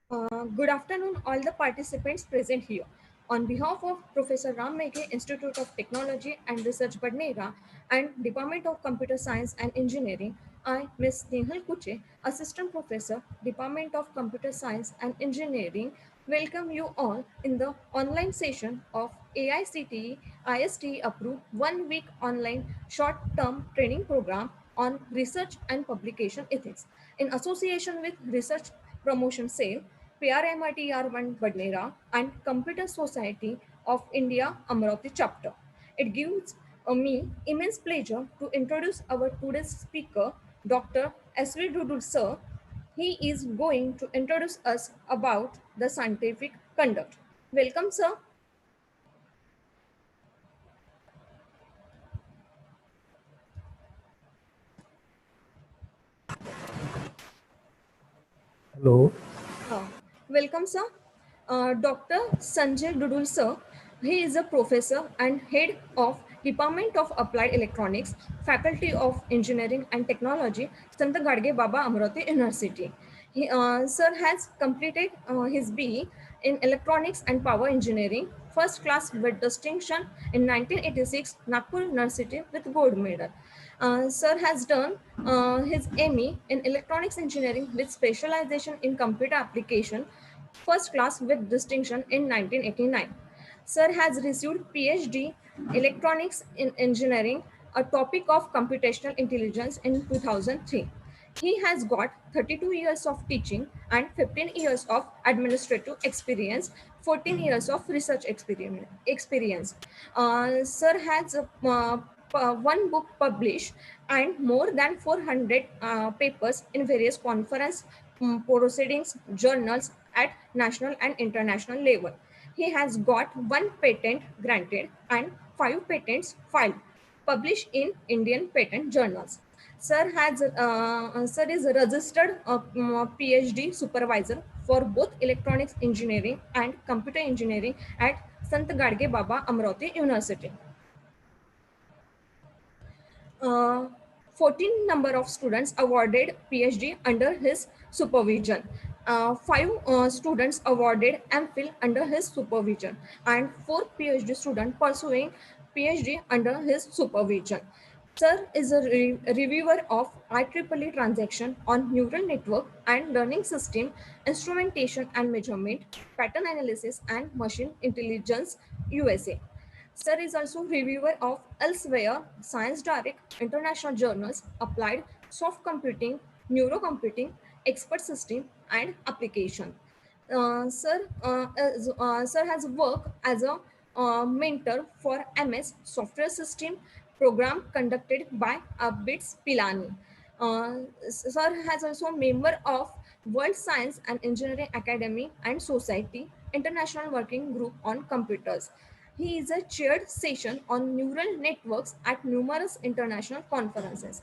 Good afternoon, all the participants present here. On behalf of Professor Ram Meghe, Institute of Technology and Research, Badnera, and Department of Computer Science and Engineering, I, Ms. Nehal Kuche, Assistant Professor, Department of Computer Science and Engineering, welcome you all in the online session of AICTE ISTE approved 1 week online short-term training program on research and publication ethics in association with Research Promotion Sale, PRMITR1 Badnera, and Computer Society of India Amravati chapter. It gives me immense pleasure to introduce our today's speaker, Dr. S.V. Dudul sir. He is going to introduce us about the scientific conduct. Welcome, sir. Hello. Uh, Welcome, sir. Dr. Sanjay Dudul, sir. He is a professor and head of Department of Applied Electronics, Faculty of Engineering and Technology, Sant Gadge Baba Amravati University. Sir has completed his BE in Electronics and Power Engineering, first class with distinction in 1986, Nagpur University with gold medal. Sir has done his ME in Electronics Engineering with specialization in computer application, first class with distinction in 1989. Sir has received PhD Electronics in Engineering, a topic of computational intelligence in 2003. He has got 32 years of teaching and 15 years of administrative experience, 14 years of research experience. Sir has one book published and more than 400 papers in various conference proceedings, journals at national and international level. He has got one patent granted and 5 patents filed, published in Indian patent journals. Sir is a registered PhD supervisor for both electronics engineering and computer engineering at Sant Gadge Baba Amravati University. uh, 14 number of students awarded PhD under his supervision. Five students awarded MPhil under his supervision, and four PhD students pursuing PhD under his supervision. Sir is a reviewer of IEEE transaction on neural network and learning system, instrumentation and measurement, pattern analysis, and machine intelligence, USA. Sir is also reviewer of Elsewhere, Science Direct, International Journals, Applied, Soft Computing, Neurocomputing, Expert System, and Application. Sir has worked as a mentor for MS software system program conducted by Abits Pilani. Sir has also member of World Science and Engineering Academy and Society International Working Group on Computers. He is a chaired session on neural networks at numerous international conferences.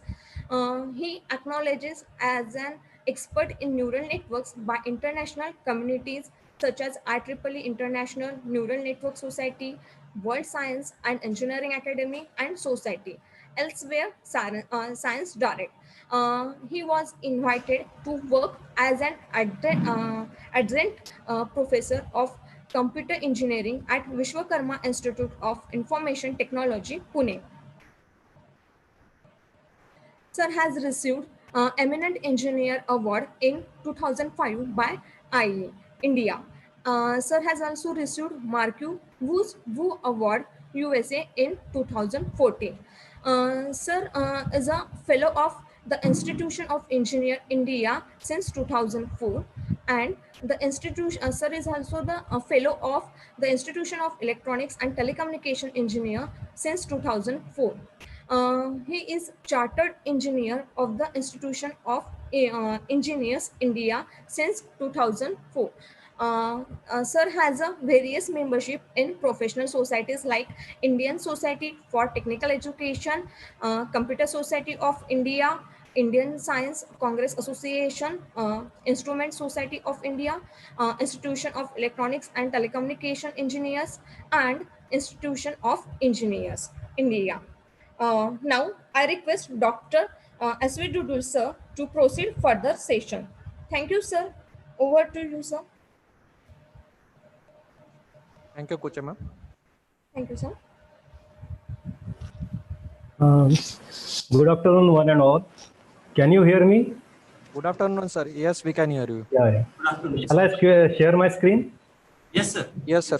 He acknowledges as an expert in neural networks by international communities such as IEEE International Neural Network Society, World Science and Engineering Academy, and Society. Elsewhere, Science Direct. He was invited to work as an adjunct professor of computer engineering at Vishwakarma Institute of Information Technology, Pune. Sir has received Eminent Engineer Award in 2005 by IE, India. Sir has also received Marquis Wu Award, USA in 2014. Sir is a fellow of the Institution of Engineer India since 2004, and the institution sir is also the fellow of the Institution of Electronics and Telecommunication Engineer since 2004. He is chartered engineer of the Institution of Engineers India since 2004. Sir has a various membership in professional societies like Indian Society for Technical Education, Computer Society of India, Indian Science Congress Association, Instrument Society of India, Institution of Electronics and Telecommunication Engineers, and Institution of Engineers India. Now, I request Dr. S.V. Dudul, sir, to proceed further session. Thank you, sir. Over to you, sir. Thank you, Kucha ma'am. Thank you, sir. Good afternoon, one and all. Can you hear me? Good afternoon, sir. Yes, we can hear you. Yeah. Good afternoon. Shall I share my screen? Yes, sir. Yes, sir.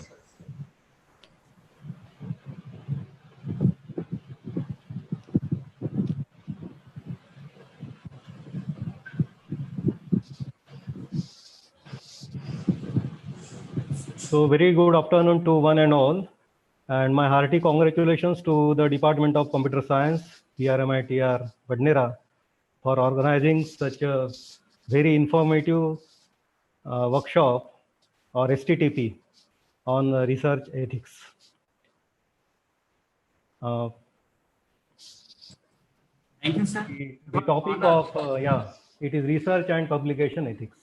So very good afternoon to one and all. And my hearty congratulations to the Department of Computer Science, PRMITR Vadnera, for organizing such a very informative workshop or STTP on research ethics. Thank you, sir. The topic of, it is research and publication ethics.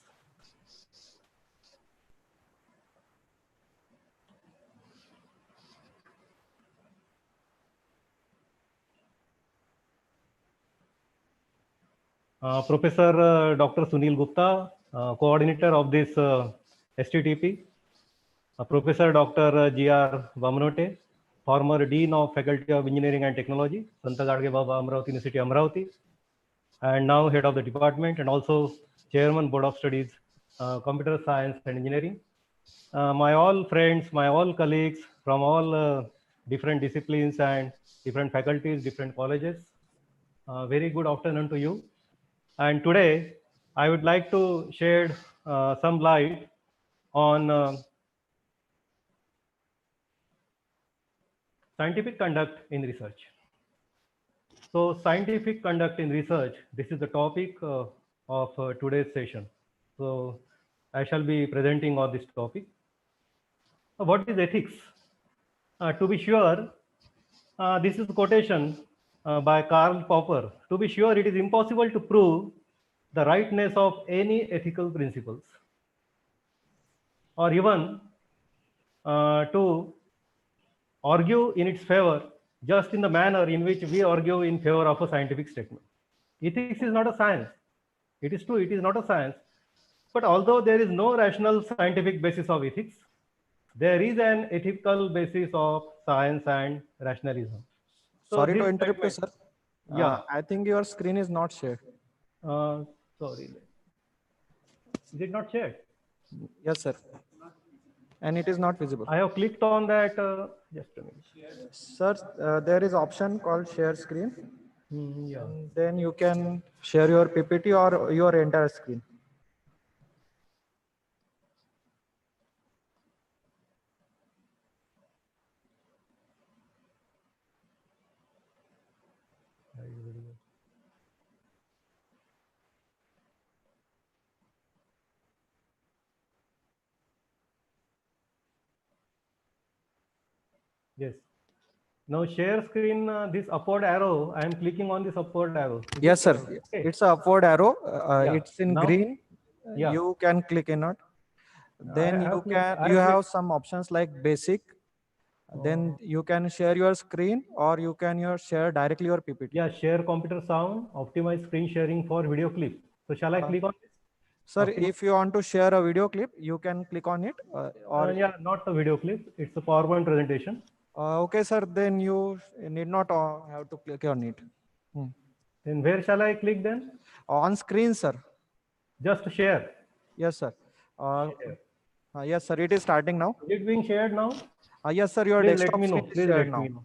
Professor Dr. Sunil Gupta, coordinator of this STTP, Professor Dr. G.R. Vamnote, former Dean of Faculty of Engineering and Technology, Sant Gadge Baba, Amravati University, Amravati, and now head of the department and also chairman board of studies, computer science and engineering. My all friends, my all colleagues from all different disciplines and different faculties, different colleges, very good afternoon to you. And today I would like to shed some light on scientific conduct in research. So scientific conduct in research, this is the topic of today's session. So I shall be presenting on this topic. What is ethics? To be sure, this is a quotation by Karl Popper. To be sure, it is impossible to prove the rightness of any ethical principles, or even to argue in its favor just in the manner in which we argue in favor of a scientific statement. Ethics is not a science. It is true, it is not a science. But although there is no rational scientific basis of ethics, there is an ethical basis of science and rationalism. So Sorry to this interrupt you, sir. statement- Yeah. I think your screen is not shared. Sorry. Is it not shared? Yes, sir. And it is not visible. I have clicked on that. Just a minute. Sir, there is option called share screen. Yeah. Then you can share your PPT or your entire screen. Yes. Now share screen, this upward arrow, I am clicking on this upward arrow. Yes, sir. Okay. It's a upward arrow. Yeah. It's in Now- green. Yeah. You can click in it. Then I you have clicked- I you have have some options like basic. Then you can share your screen or you can share directly your PPT. Yeah, share computer sound, optimize screen sharing for video clip. So shall I click on this? Sir, Okay. if you want to share a video clip, you can click on it. Or Yeah, not a video clip. It's a PowerPoint presentation. okay, sir. Then you need not have to click on it. Then where shall I click then? On screen, sir. Just share. Yes, sir. Yes, sir. It is starting now. Is it being shared now? Yes, sir. Your Please desktop let me know. screen is Please shared let now. me know.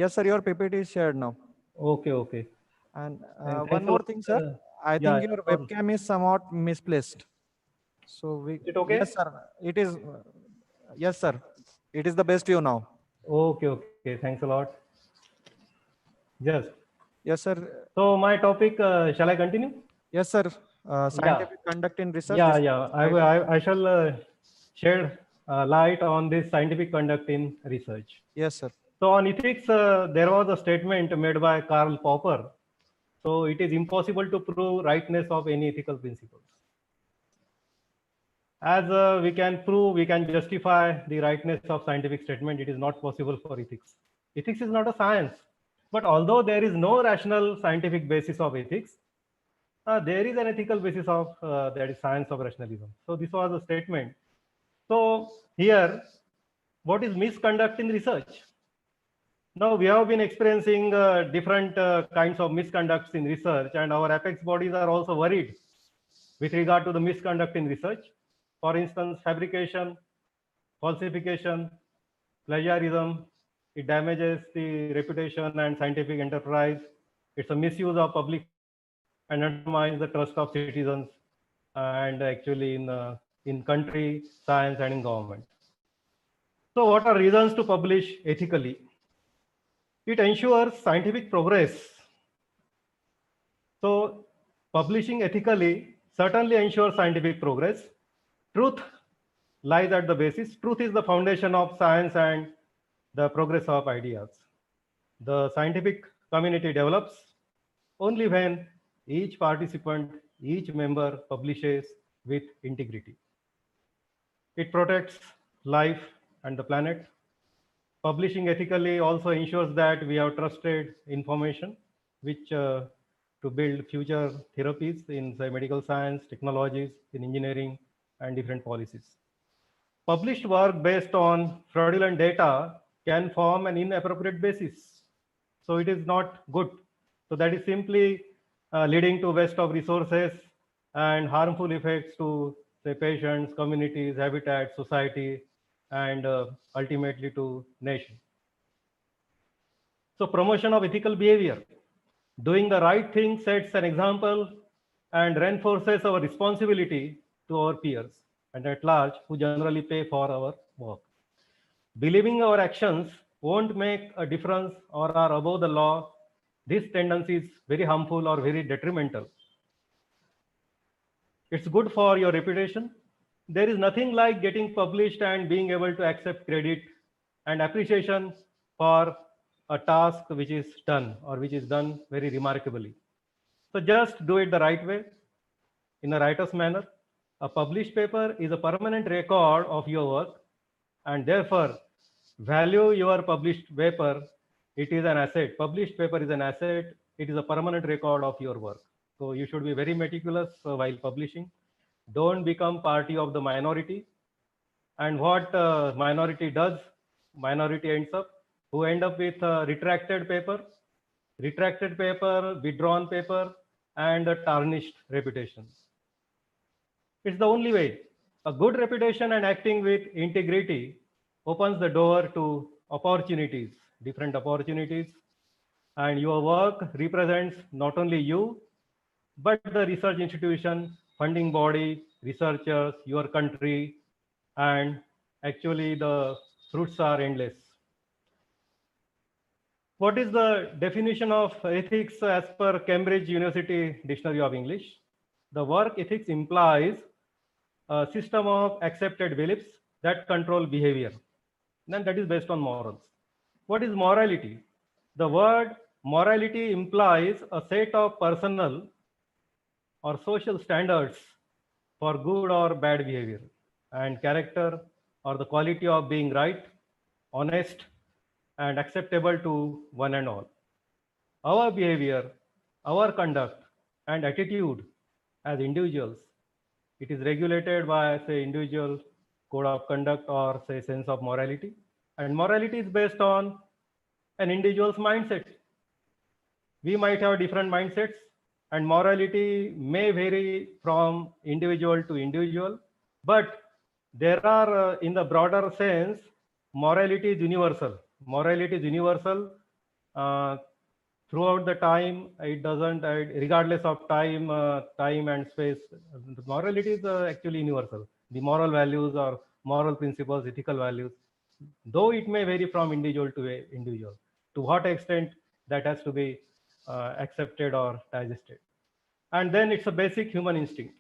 Yes, sir. Your PPT is shared now. Okay, okay. And thanks one a more lot, thing, sir. I yeah, think your sorry. webcam is somewhat misplaced. So we. Is it okay? Yes, sir. It is. Yes, sir. It is the best view now. Okay, okay. Thanks a lot. Just. Yes, sir. So my topic, shall I continue? Yes, sir. Scientific conduct in research. Yeah, yeah. I shall shed light on this scientific conduct in research. Yes, sir. So on ethics, there was a statement made by Karl Popper. So it is impossible to prove rightness of any ethical principles. As we can prove, we can justify the rightness of scientific statement. It is not possible for ethics. Ethics is not a science. But although there is no rational scientific basis of ethics, there is an ethical basis of that is science of rationalism. So this was a statement So here, what is misconduct in research? Now we have been experiencing different kinds of misconducts in research, and our apex bodies are also worried with regard to the misconduct in research. For instance, fabrication, falsification, plagiarism, it damages the reputation and scientific enterprise. It's a misuse of public and undermines the trust of citizens and actually in country, science, and in government. So what are reasons to publish ethically? It ensures scientific progress. So publishing ethically certainly ensures scientific progress. Truth lies at the basis. Truth is the foundation of science and the progress of ideas. The scientific community develops only when each participant, each member publishes with integrity. It protects life and the planet. Publishing ethically also ensures that we have trusted information, which to build future therapies in say, medical science, technologies, in engineering, and different policies. Published work based on fraudulent data can form an inappropriate basis. So it is not good. So that is simply leading to waste of resources and harmful effects to say patients, communities, habitat, society, and ultimately to nation. So promotion of ethical behavior. Doing the right thing sets an example and reinforces our responsibility to our peers and at large who generally pay for our work. Believing our actions won't make a difference or are above the law, this tendency is very harmful or very detrimental. It's good for your reputation. There is nothing like getting published and being able to accept credit and appreciation for a task which is done or which is done very remarkably. So just do it the right way, in a writer's manner. A published paper is a permanent record of your work, and therefore value your published paper. It is an asset. Published paper is an asset. It is a permanent record of your work. So you should be very meticulous while publishing. Don't become party of the minority. And what minority does, minority ends up, who end up with retracted paper, withdrawn paper, and a tarnished reputation. It's the only way. A good reputation and acting with integrity opens the door to opportunities, different opportunities. And your work represents not only you, but the research institution, funding body, researchers, your country, and actually the fruits are endless. What is the definition of ethics as per Cambridge University Dictionary of English? The work ethics implies a system of accepted beliefs that control behavior. Then that is based on morals. What is morality? The word morality implies a set of personal or social standards for good or bad behavior, and character or the quality of being right, honest, and acceptable to one and all. Our behavior, our conduct, and attitude as individuals, it is regulated by, say, individual code of conduct or, say, sense of morality. And morality is based on an individual's mindset. We might have different mindsets, and morality may vary from individual to individual, but there are, in the broader sense, morality is universal. Morality is universal throughout the time. It doesn't, regardless of time, time and space. Morality is actually universal. The moral values or moral principles, ethical values, though it may vary from individual to individual. To what extent that has to be accepted or digested. And then it's a basic human instinct.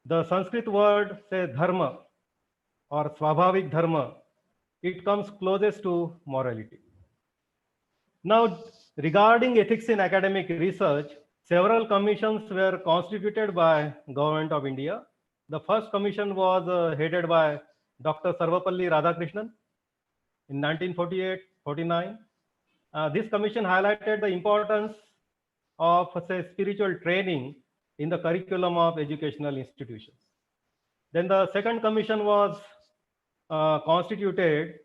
The Sanskrit word, say, dharma or swabhavik dharma, it comes closest to morality. Now, regarding ethics in academic research, several commissions were constituted by Government of India. The first commission was headed by Dr. Sarvapalli Radhakrishnan in 1948-49. This commission highlighted the importance of, say, spiritual training in the curriculum of educational institutions. Then the second commission was constituted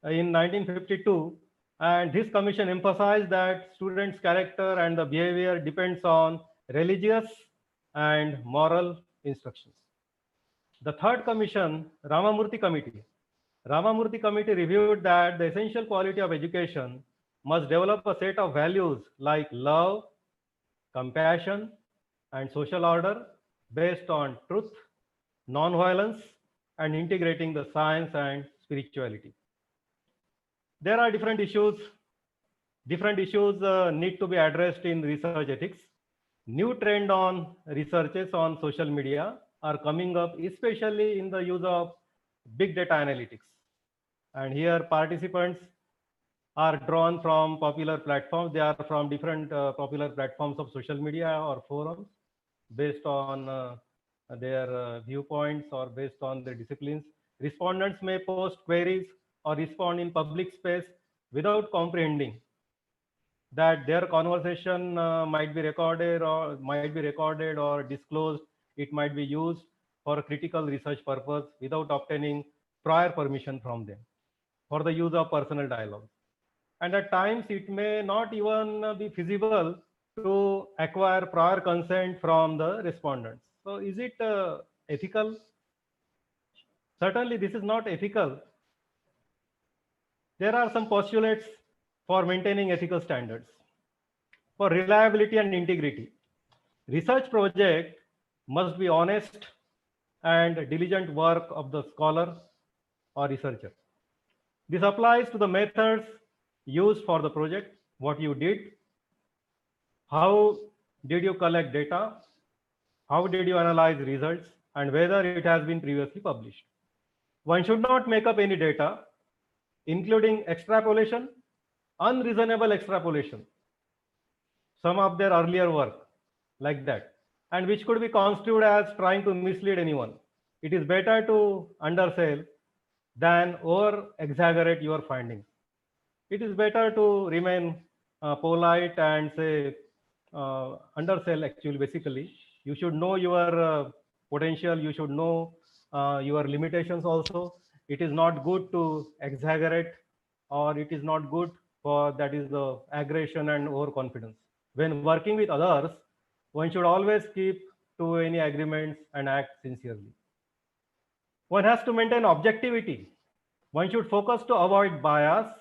in 1952, and this commission emphasized that students' character and the behavior depends on religious and moral instructions. The third commission, Ramamurthy Committee. Ramamurthy Committee reviewed that the essential quality of education must develop a set of values like love, compassion, and social order based on truth, non-violence, and integrating the science and spirituality. There are different issues. Different issues need to be addressed in research ethics. New trend on researches on social media are coming up, especially in the use of big data analytics. And here participants are drawn from popular platforms. They are from different popular platforms of social media or forums based on their viewpoints or based on their disciplines. Respondents may post queries or respond in public space without comprehending that their conversation might be recorded or disclosed. It might be used for a critical research purpose without obtaining prior permission from them for the use of personal dialogue. And at times it may not even be feasible to acquire prior consent from the respondents. So is it ethical? Certainly this is not ethical. There are some postulates for maintaining ethical standards. For reliability and integrity, research project must be honest and diligent work of the scholar or researcher. This applies to the methods used for the project, what you did, how did you collect data, how did you analyze results, and whether it has been previously published. One should not make up any data, including extrapolation, unreasonable extrapolation, some of their earlier work like that, and which could be construed as trying to mislead anyone. It is better to undersell than over exaggerate your findings. It is better to remain polite and say undersell. Actually, basically you should know your potential, you should know your limitations also. It is not good to exaggerate, or it is not good for, that is the aggression and overconfidence. When working with others, one should always keep to any agreements and act sincerely. One has to maintain objectivity. One should focus to avoid bias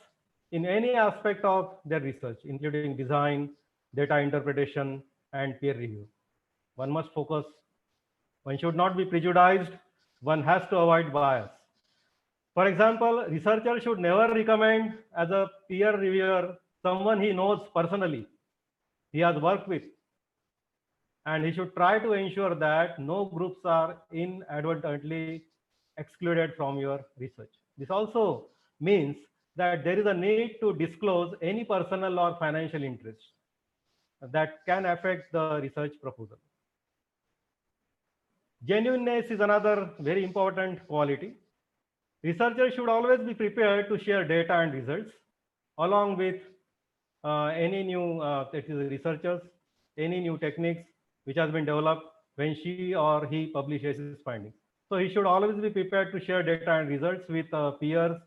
in any aspect of their research, including design, data interpretation, and peer review. One must focus. One should not be prejudiced. One has to avoid bias. For example, researcher should never recommend as a peer reviewer someone he knows personally, he has worked with. And he should try to ensure that no groups are inadvertently excluded from your research. This also means that there is a need to disclose any personal or financial interest that can affect the research proposal. Genuineness is another very important quality. Researchers should always be prepared to share data and results along with any new that is researchers, any new techniques which has been developed when she or he publishes his findings. So he should always be prepared to share data and results with peers,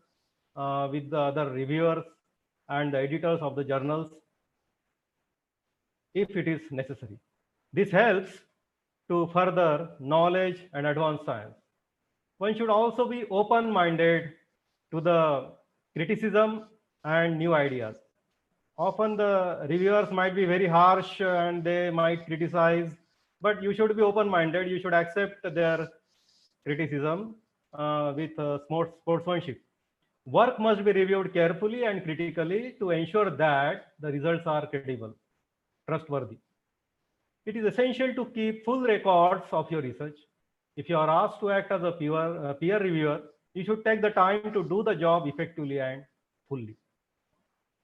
with the other reviewers and the editors of the journals if it is necessary. This helps to further knowledge and advance science. One should also be open-minded to the criticism and new ideas. Often the reviewers might be very harsh and they might criticize, but you should be open-minded. You should accept their criticism with sportsmanship. Work must be reviewed carefully and critically to ensure that the results are credible, trustworthy. It is essential to keep full records of your research. If you are asked to act as a peer reviewer, you should take the time to do the job effectively and fully.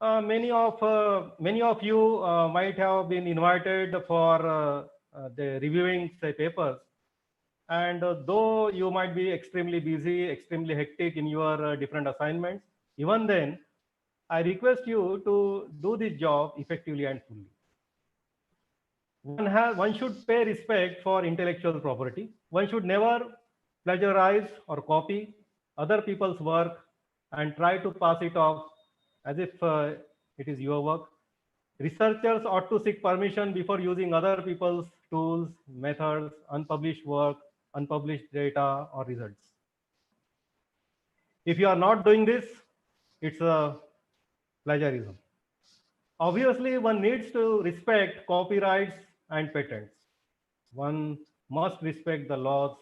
Many of you might have been invited for the reviewing, say, papers. And though you might be extremely busy, extremely hectic in your different assignments, even then, I request you to do this job effectively and fully. One should pay respect for intellectual property. One should never plagiarize or copy other people's work and try to pass it off as if it is your work. Researchers ought to seek permission before using other people's tools, methods, unpublished work, unpublished data, or results. If you are not doing this, it's a plagiarism. Obviously, one needs to respect copyrights and patents. One must respect the laws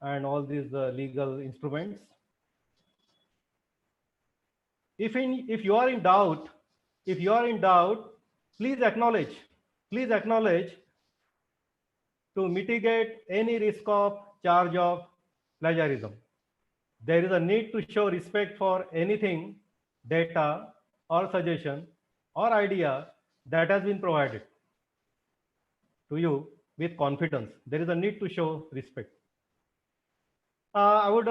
and all these legal instruments. If you are in doubt, please acknowledge to mitigate any risk of charge of plagiarism. There is a need to show respect for anything, data, or suggestion, or idea that has been provided to you with confidence. There is a need to show respect. I would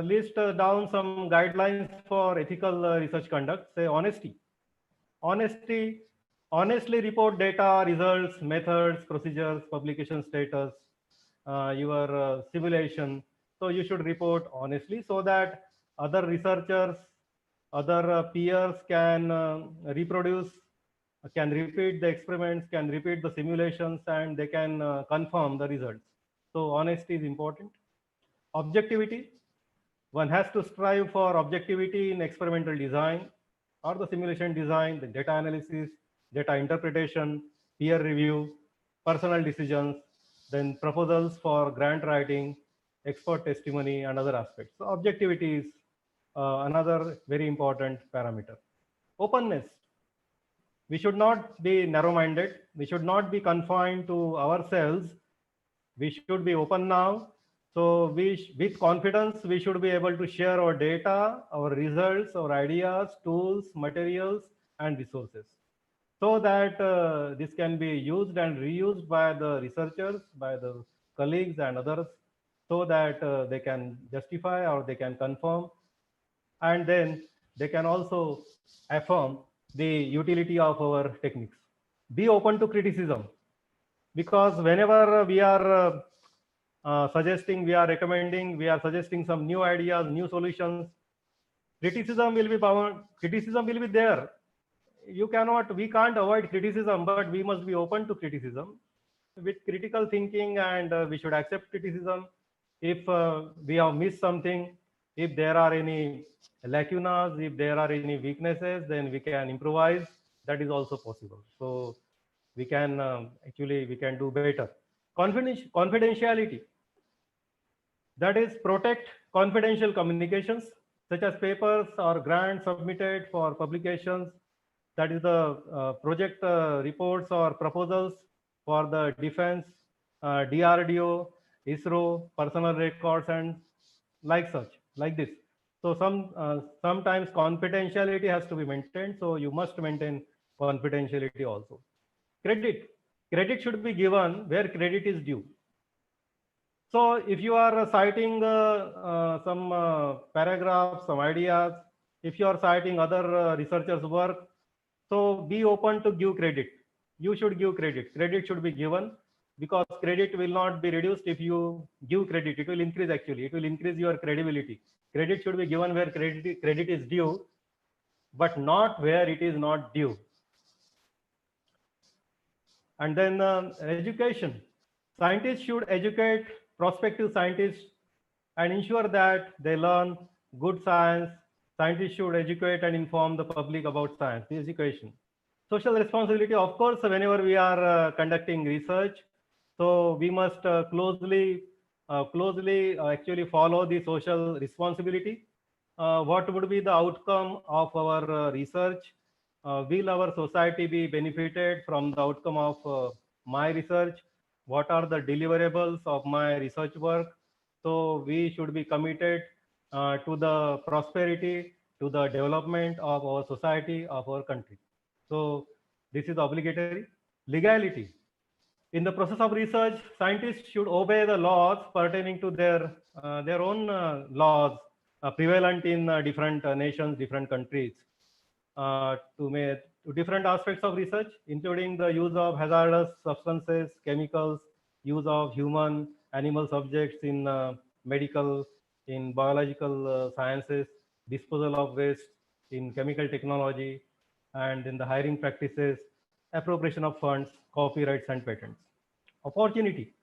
list down some guidelines for ethical research conduct. Say honesty. Honestly report data, results, methods, procedures, publication status, your simulation. So you should report honestly so that other researchers, other peers can reproduce, can repeat the experiments, can repeat the simulations, and they can confirm the results. So honesty is important. Objectivity. One has to strive for objectivity in experimental design or the simulation design, the data analysis, data interpretation, peer review, personal decisions, then proposals for grant writing, expert testimony, and other aspects. So objectivity is another very important parameter. Openness. We should not be narrow-minded. We should not be confined to ourselves. We should be open now. So with confidence, we should be able to share our data, our results, our ideas, tools, materials, and resources, so that this can be used and reused by the researchers, by the colleagues and others, so that they can justify or they can confirm, and then they can also affirm the utility of our techniques. Be open to criticism, because whenever we are suggesting, we are recommending, we are suggesting some new ideas, new solutions, criticism will be bound, criticism will be there. We can't avoid criticism, but we must be open to criticism with critical thinking, and we should accept criticism. If we have missed something, if there are any lacunas, if there are any weaknesses, then we can improvise. That is also possible. So we can actually do better. Confidentiality. That is, protect confidential communications such as papers or grants submitted for publications. That is the project reports or proposals for the defense, DRDO, ISRO, personal records, and like this. So sometimes confidentiality has to be maintained. So you must maintain confidentiality also. Credit should be given where credit is due. So if you are citing some paragraphs, some ideas, if you are citing other researchers' work, so be open to give credit. You should give credit. Credit should be given, because credit will not be reduced if you give credit. It will increase actually. It will increase your credibility. Credit should be given where credit is due, but not where it is not due. And then education. Scientists should educate prospective scientists and ensure that they learn good science. Scientists should educate and inform the public about science, the education. Social responsibility, of course, whenever we are conducting research, so we must closely actually follow the social responsibility. What would be the outcome of our research? Will our society be benefited from the outcome of my research? What are the deliverables of my research work? So we should be committed to the prosperity, to the development of our society, of our country. So this is obligatory. Legality. In the process of research, scientists should obey the laws pertaining to their own laws prevalent in different nations, different countries, to different aspects of research, including the use of hazardous substances, chemicals, use of human, animal subjects in medical, in biological sciences, disposal of waste, in chemical technology, and in the hiring practices, appropriation of funds, copyrights, and patents. Opportunity.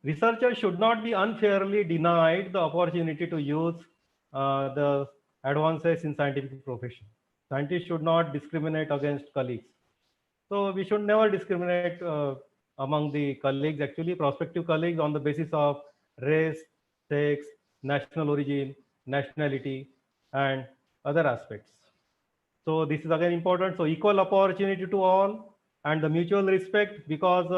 Researchers should not be unfairly denied the opportunity to use the advances in scientific profession. Scientists should not discriminate against colleagues. So we should never discriminate among the colleagues, actually prospective colleagues, on the basis of race, sex, national origin, nationality, and other aspects. So this is again important. So equal opportunity to all and the mutual respect, because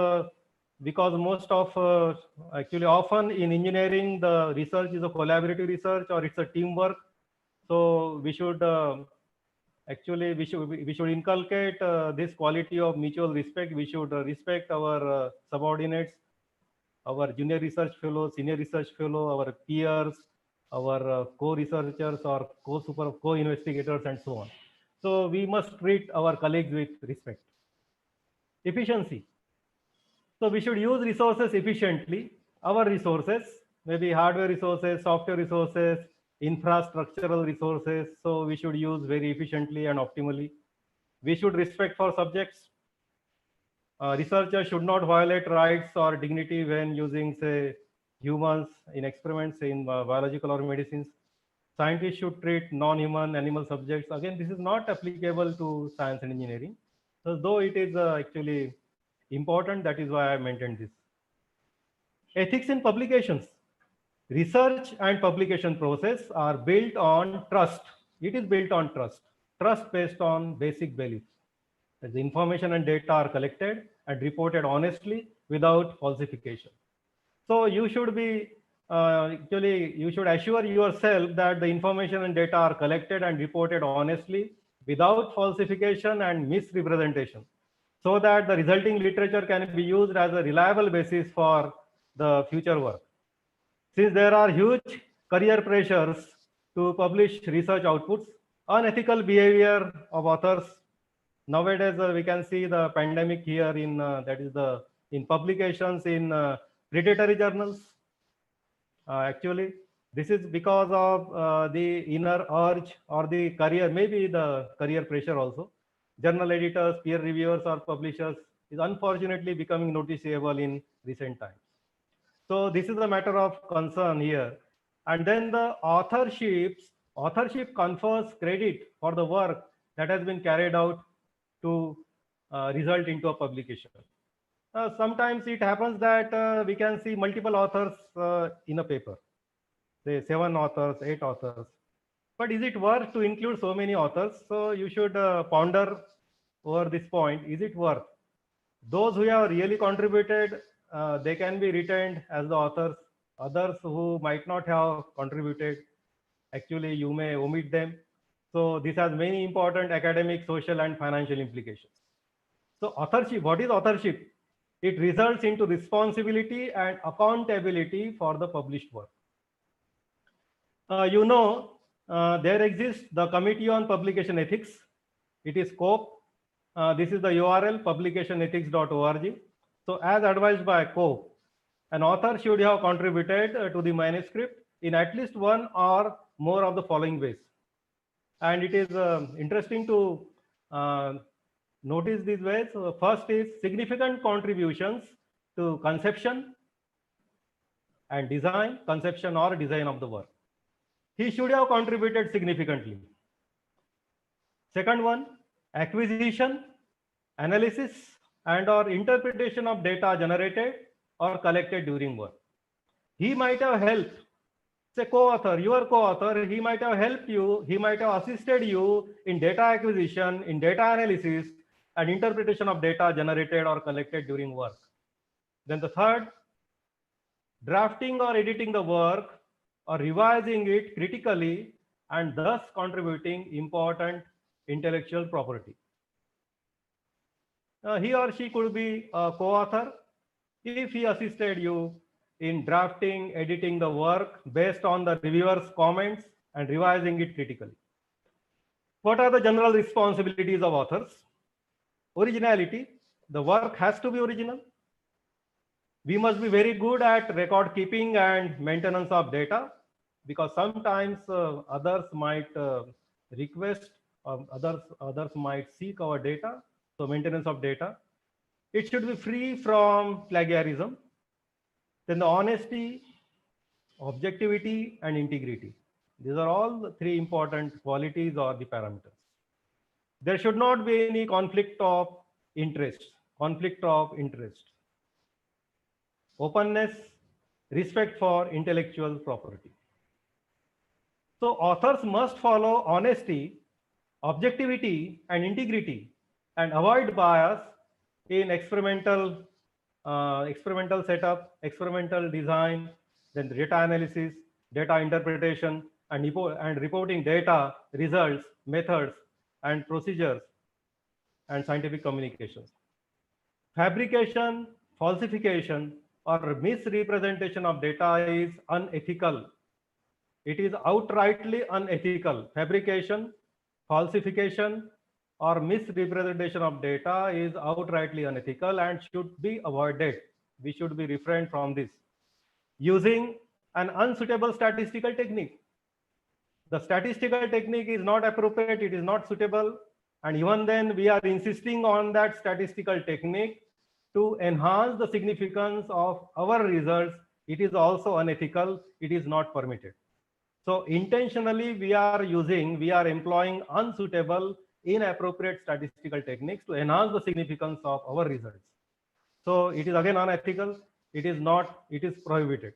most of actually often in engineering the research is a collaborative research or it's a teamwork. So we should actually we should inculcate this quality of mutual respect. We should respect our subordinates, our junior research fellow, senior research fellow, our peers, our co-researchers or co-investigators, and so on. So we must treat our colleagues with respect. Efficiency. So we should use resources efficiently. Our resources, maybe hardware resources, software resources, infrastructural resources. So we should use very efficiently and optimally. We should respect for subjects. Researchers should not violate rights or dignity when using, say, humans in experiments in biological or medicines. Scientists should treat non-human animal subjects. Again, this is not applicable to science and engineering. So though it is actually important, that is why I mentioned this. Ethics in publications. Research and publication process are built on trust. It is built on trust. Trust based on basic beliefs. As the information and data are collected and reported honestly without falsification. So you should be actually you should assure yourself that the information and data are collected and reported honestly without falsification and misrepresentation, so that the resulting literature can be used as a reliable basis for the future work. Since there are huge career pressures to publish research outputs, unethical behavior of authors. Nowadays, we can see the pandemic here in publications in predatory journals. Actually, this is because of the inner urge or the career, maybe the career pressure also. Journal editors, peer reviewers, or publishers is unfortunately becoming noticeable in recent times. So this is a matter of concern here. And then the authorship confers credit for the work that has been carried out to result into a publication. Sometimes it happens that we can see multiple authors in a paper, say 7 authors, 8 authors. But is it worth to include so many authors? So you should ponder over this point. Is it worth? Those who have really contributed, they can be retained as the authors. Others who might not have contributed, actually you may omit them. So this has many important academic, social, and financial implications. So authorship, what is authorship? It results into responsibility and accountability for the published work. There exists the Committee on Publication Ethics. It is COPE. This is the URL, publicationethics.org. So as advised by COPE, an author should have contributed to the manuscript in at least one or more of the following ways. And it is interesting to notice these ways. So first is significant contributions to conception and design, conception or design of the work. He should have contributed significantly. Second one, acquisition, analysis, and or interpretation of data generated or collected during work. He might have helped, say co-author, your co-author, he might have helped you, he might have assisted you in data acquisition, in data analysis, and interpretation of data generated or collected during work. Then the third, drafting or editing the work or revising it critically and thus contributing important intellectual property. He or she could be a co-author if he assisted you in drafting, editing the work based on the reviewer's comments and revising it critically. What are the general responsibilities of authors? Originality. The work has to be original. We must be very good at record keeping and maintenance of data. because sometimes others might request, others might seek our data. So maintenance of data. It should be free from plagiarism. Then the honesty, objectivity, and integrity. These are all the three important qualities or the parameters. There should not be any conflict of interest. Conflict of interest. Openness, respect for intellectual property. So authors must follow honesty, objectivity, and integrity, and avoid bias in experimental setup, experimental design, then data analysis, data interpretation, and reporting data, results, methods, and procedures, and scientific communications. Fabrication, falsification, or misrepresentation of data is unethical. It is outrightly unethical. Fabrication, falsification, or misrepresentation of data is outrightly unethical and should be avoided. We should be refrained from this. Using an unsuitable statistical technique. The statistical technique is not appropriate, it is not suitable, and even then we are insisting on that statistical technique to enhance the significance of our results. It is also unethical, it is not permitted. So intentionally we are employing unsuitable, inappropriate statistical techniques to enhance the significance of our results. So it is again unethical, it is prohibited.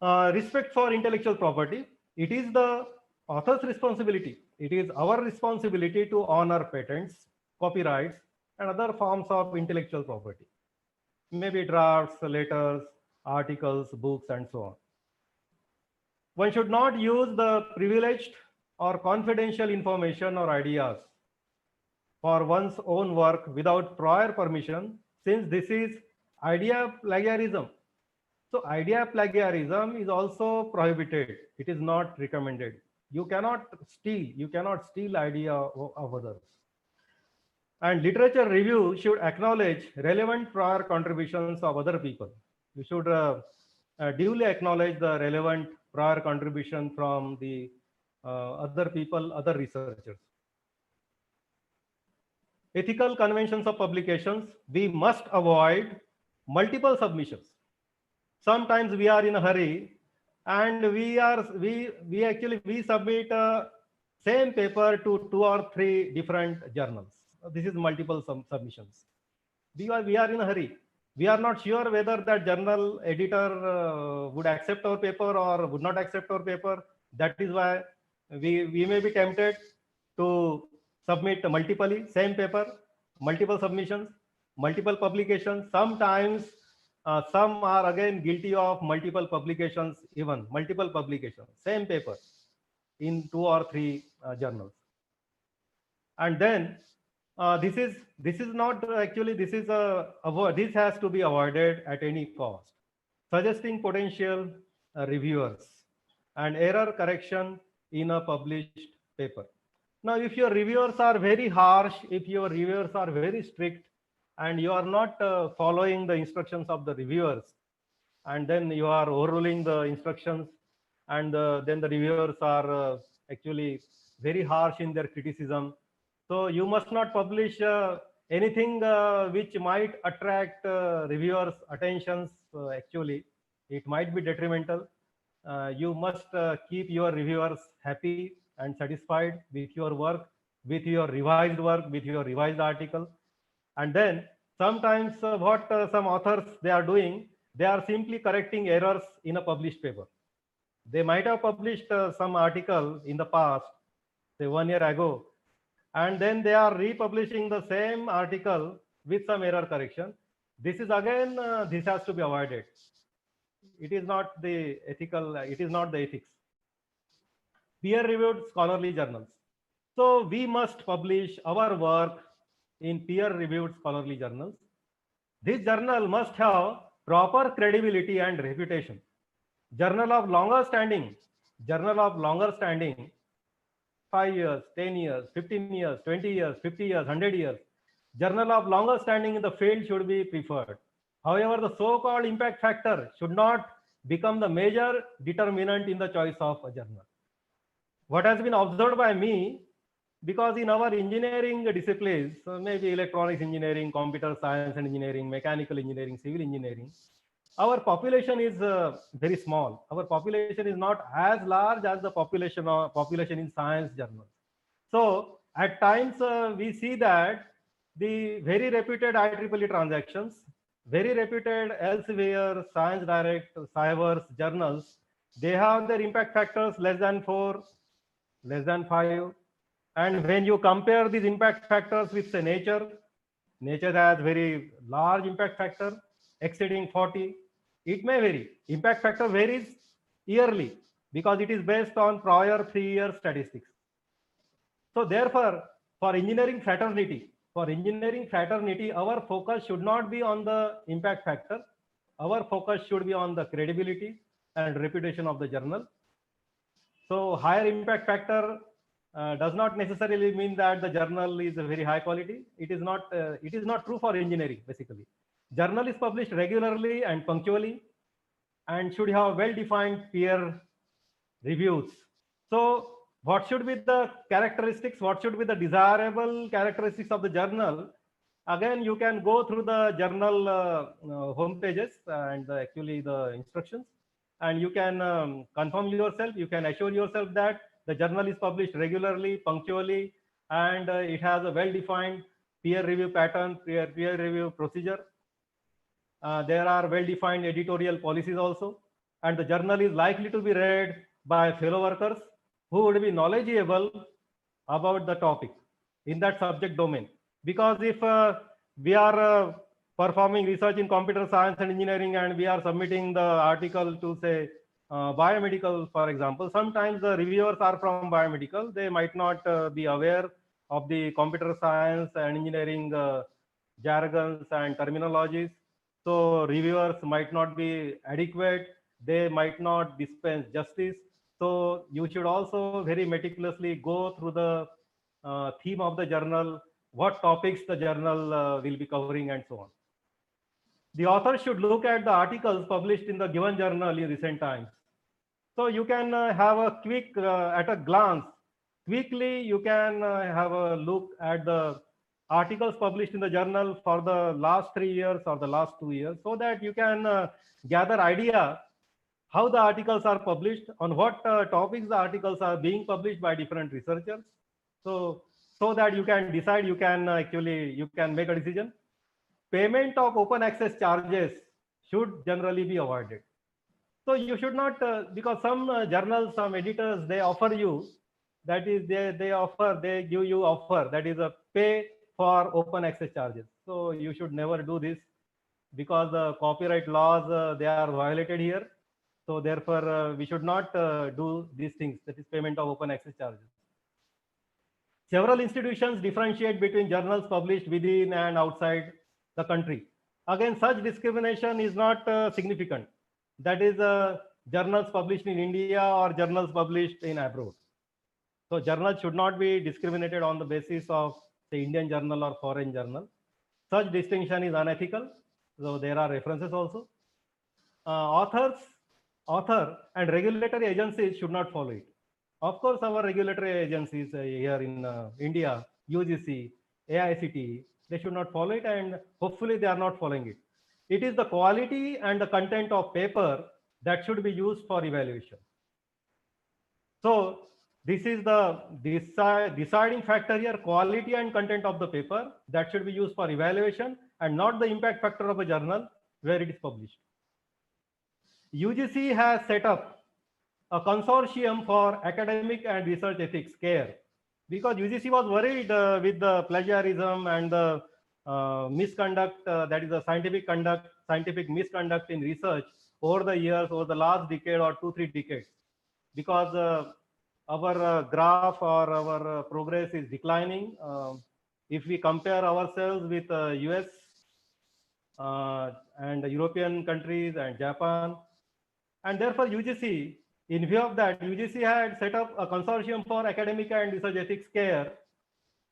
Respect for intellectual property. It is the author's responsibility. It is our responsibility to honor patents, copyrights, and other forms of intellectual property. Maybe drafts, letters, articles, books, and so on. One should not use the privileged or confidential information or ideas for one's own work without prior permission, since this is idea plagiarism. So idea plagiarism is also prohibited. It is not recommended. You cannot steal idea of others. And literature review should acknowledge relevant prior contributions of other people. You should duly acknowledge the relevant prior contribution from the other people, other researchers. Ethical conventions of publications. We must avoid multiple submissions. Sometimes we are in a hurry and we submit same paper to 2 or 3 different journals. This is multiple submissions. We are in a hurry. We are not sure whether that journal editor would accept our paper or would not accept our paper. That is why we may be tempted to submit multiply, same paper, multiple submissions, multiple publications. Sometimes some are again guilty of multiple publications, even multiple publications, same paper in 2 or 3 journals. And then this has to be avoided at any cost. Suggesting potential reviewers and error correction in a published paper. Now, if your reviewers are very harsh, if your reviewers are very strict, and you are not following the instructions of the reviewers, and then you are overruling the instructions, and then the reviewers are actually very harsh in their criticism. So you must not publish anything which might attract reviewers' attentions. Actually, it might be detrimental. You must keep your reviewers happy and satisfied with your work, with your revised work, with your revised article. And then sometimes what some authors they are doing, they are simply correcting errors in a published paper. They might have published some article in the past, say 1 year ago, and then they are republishing the same article with some error correction. This is again, this has to be avoided. It is not the ethical, it is not the ethics. Peer-reviewed scholarly journals. So we must publish our work in peer-reviewed scholarly journals. This journal must have proper credibility and reputation. Journal of longer standing, 5 years, 10 years, 15 years, 20 years, 50 years, 100 years. Journal of longer standing in the field should be preferred. However, the so-called impact factor should not become the major determinant in the choice of a journal. What has been observed by me, because in our engineering disciplines, maybe electronics engineering, computer science and engineering, mechanical engineering, civil engineering, our population is very small. Our population is not as large as the population in science journals. So at times we see that the very reputed IEEE transactions, very reputed Elsevier, Science Direct, Cyber's journals, they have their impact factors less than 4, less than 5. And when you compare these impact factors with say Nature, Nature has very large impact factor exceeding 40. It may vary. Impact factor varies yearly because it is based on prior 3-year statistics. So therefore, for engineering fraternity, our focus should not be on the impact factor. Our focus should be on the credibility and reputation of the journal. So higher impact factor does not necessarily mean that the journal is a very high quality. It is not true for engineering, basically. Journal is published regularly and punctually and should have well-defined peer reviews. So what should be the characteristics? What should be the desirable characteristics of the journal? Again, you can go through the journal home pages and actually the instructions, and you can confirm yourself. You can assure yourself that the journal is published regularly, punctually, and it has a well-defined peer review pattern, peer review procedure. There are well-defined editorial policies also, and the journal is likely to be read by fellow workers who would be knowledgeable about the topic in that subject domain. Because if we are performing research in computer science and engineering and we are submitting the article to say biomedical, for example, sometimes the reviewers are from biomedical. They might not be aware of the computer science and engineering jargons and terminologies. So reviewers might not be adequate. They might not dispense justice. So you should also very meticulously go through the theme of the journal, what topics the journal will be covering, and so on. The author should look at the articles published in the given journal in recent times. So you can have a quick, at a glance, quickly you can have a look at the articles published in the journal for the last 3 years or the last 2 years, so that you can gather idea how the articles are published, on what topics the articles are being published by different researchers. So that you can decide, you can make a decision. Payment of open access charges should generally be avoided. So you should not, because some journals, some editors, they offer you, that is they give you offer, that is a pay for open access charges. So you should never do this, because the copyright laws, they are violated here. So therefore, we should not do these things, that is payment of open access charges. Several institutions differentiate between journals published within and outside the country. Again, such discrimination is not significant. That is journals published in India or journals published in abroad. So journals should not be discriminated on the basis of the Indian journal or foreign journal. Such distinction is unethical. So there are references also. Author and regulatory agencies should not follow it. Of course, our regulatory agencies here in India, UGC, AICTE, they should not follow it, and hopefully they are not following it. It is the quality and the content of paper that should be used for evaluation. So this is the deciding factor here, quality and content of the paper that should be used for evaluation, and not the impact factor of a journal where it is published. UGC has set up a consortium for academic and research ethics, CARE, because UGC was worried with the plagiarism and the misconduct, that is the scientific misconduct in research over the years, over the last decade or 2-3 decades, because our graph or our progress is declining. If we compare ourselves with US and European countries and Japan, and therefore UGC, in view of that, UGC had set up a consortium for academic and research ethics, CARE,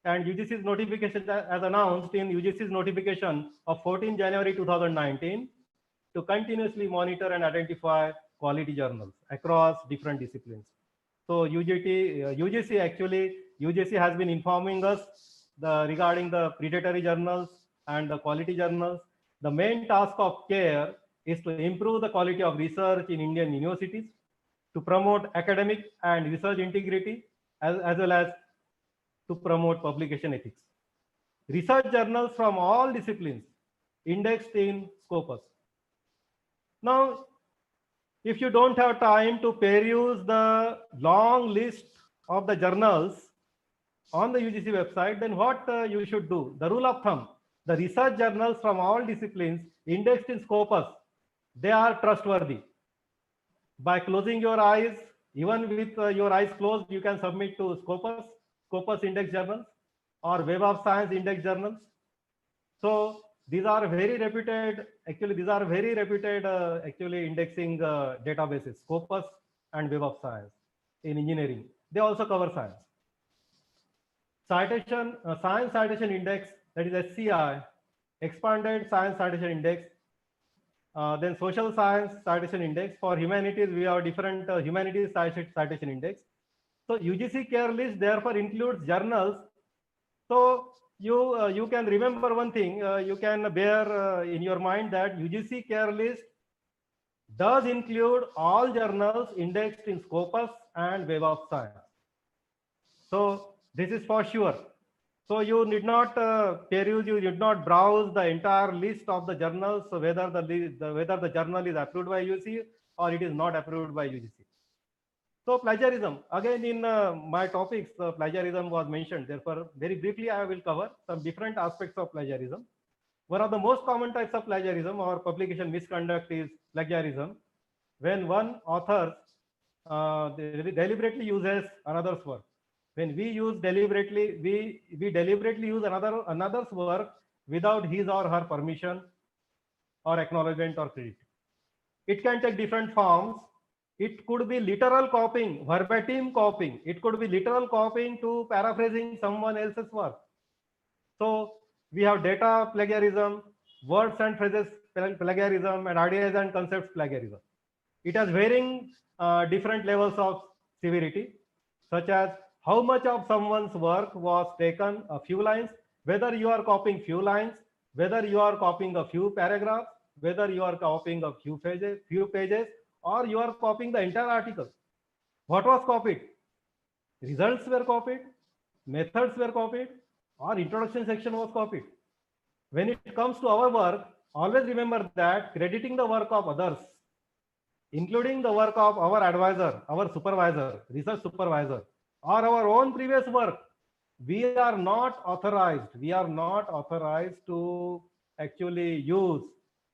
and UGC's notification, as announced in UGC's notification of 14 January 2019, to continuously monitor and identify quality journals across different disciplines. So UGC actually, UGC has been informing us regarding the predatory journals and the quality journals. The main task of CARE is to improve the quality of research in Indian universities, to promote academic and research integrity, as well as to promote publication ethics. Research journals from all disciplines indexed in Scopus. Now, if you don't have time to peruse the long list of the journals on the UGC website, then what you should do? The rule of thumb, the research journals from all disciplines indexed in Scopus, they are trustworthy. By closing your eyes, even with your eyes closed, you can submit to Scopus, Scopus index journals, or Web of Science index journals. So these are very reputed, actually indexing databases, Scopus and Web of Science in engineering. They also cover science. Citation, Science Citation Index, that is SCI, Expanded Science Citation Index. Then Social Science Citation Index. For humanities, we have different humanities citation index. So UGC CARE list therefore includes journals. So you can remember one thing, you can bear in your mind that UGC CARE list does include all journals indexed in Scopus and Web of Science. So this is for sure. So you need not peruse, you need not browse the entire list of the journals, so whether the journal is approved by UGC or it is not approved by UGC. So plagiarism, again in my topics, plagiarism was mentioned. Therefore, very briefly, I will cover some different aspects of plagiarism. One of the most common types of plagiarism or publication misconduct is plagiarism, when one author deliberately uses another's work. When we use deliberately, we deliberately use another's work without his or her permission or acknowledgement or credit. It can take different forms. It could be literal copying, verbatim copying. It could be literal copying to paraphrasing someone else's work. So we have data plagiarism, words and phrases plagiarism, and ideas and concepts plagiarism. It has varying different levels of severity, such as how much of someone's work was taken, a few lines, whether you are copying few lines, whether you are copying a few paragraphs, whether you are copying a few pages, or you are copying the entire article. What was copied? Results were copied, methods were copied, or introduction section was copied. When it comes to our work, always remember that crediting the work of others, including the work of our advisor, our supervisor, research supervisor, or our own previous work, we are not authorized to actually use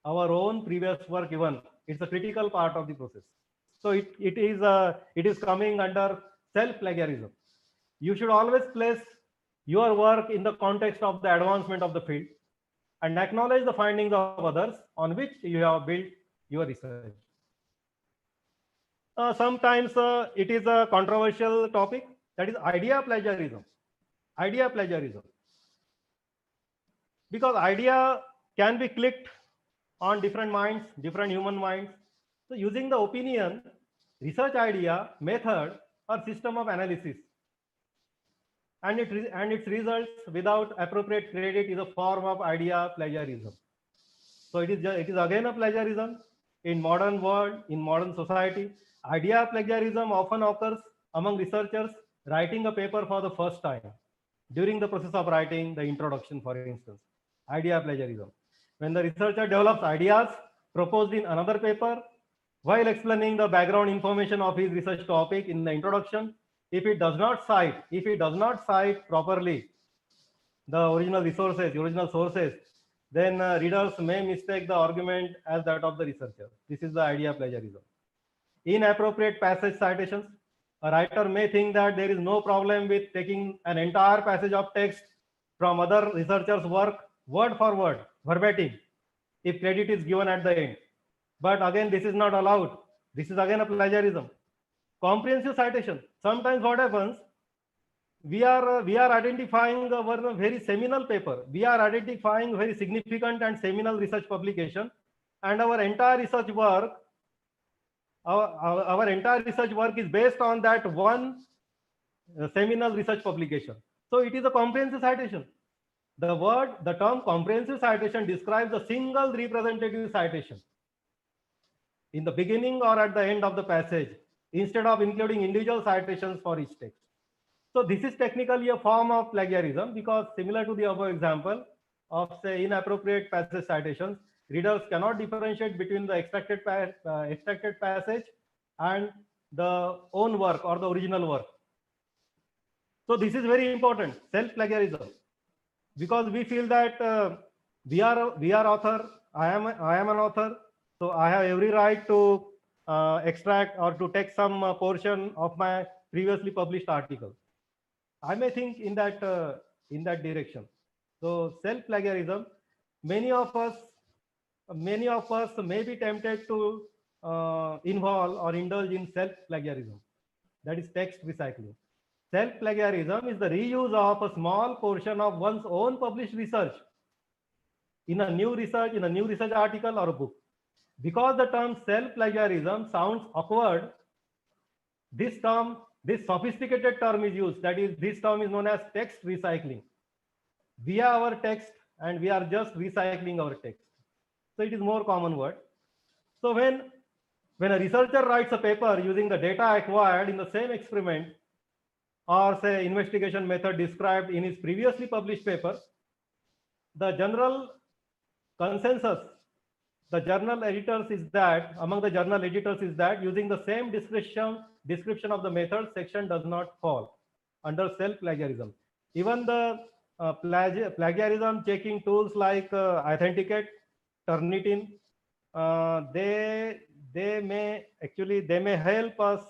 our own previous work even. It's a critical part of the process. So it is coming under self-plagiarism. You should always place your work in the context of the advancement of the field and acknowledge the findings of others on which you have built your research. Sometimes it is a controversial topic, that is idea plagiarism. Idea plagiarism. Because idea can be clicked on different minds, different human minds. So using the opinion, research idea, method, or system of analysis, and its results without appropriate credit is a form of idea plagiarism. So it is again a plagiarism in modern world, in modern society. Idea plagiarism often occurs among researchers writing a paper for the first time. During the process of writing the introduction, for instance, idea plagiarism. When the researcher develops ideas proposed in another paper, while explaining the background information of his research topic in the introduction, if it does not cite properly the original sources, then readers may mistake the argument as that of the researcher. This is the idea plagiarism. Inappropriate passage citations. A writer may think that there is no problem with taking an entire passage of text from other researchers' work, word for word, verbatim, if credit is given at the end. But again, this is not allowed. This is again a plagiarism. Comprehensive citation. Sometimes what happens, we are identifying a very seminal paper. We are identifying very significant and seminal research publication. and our entire research work, our entire research work is based on that one seminal research publication. So it is a comprehensive citation. The term comprehensive citation describes a single representative citation in the beginning or at the end of the passage, instead of including individual citations for each text. So this is technically a form of plagiarism, because similar to the above example of, say, inappropriate passage citations, readers cannot differentiate between the extracted passage and the own work or the original work. So this is very important, self-plagiarism, because we feel that we are author. I am an author, so I have every right to extract or to take some portion of my previously published article. I may think in that direction. So self-plagiarism, many of us may be tempted to involve or indulge in self-plagiarism, that is text recycling. Self-plagiarism is the reuse of a small portion of one's own published research in a new research article or a book. Because the term self-plagiarism sounds awkward, this sophisticated term is used. That is, this term is known as text recycling. We have our text and we are just recycling our text. So it is more common word. So when a researcher writes a paper using the data acquired in the same experiment or, say, investigation method described in his previously published paper, the general consensus among the journal editors is that using the same description of the method section does not fall under self-plagiarism. Even the plagiarism checking tools like Authenticate, Turnitin, they may help us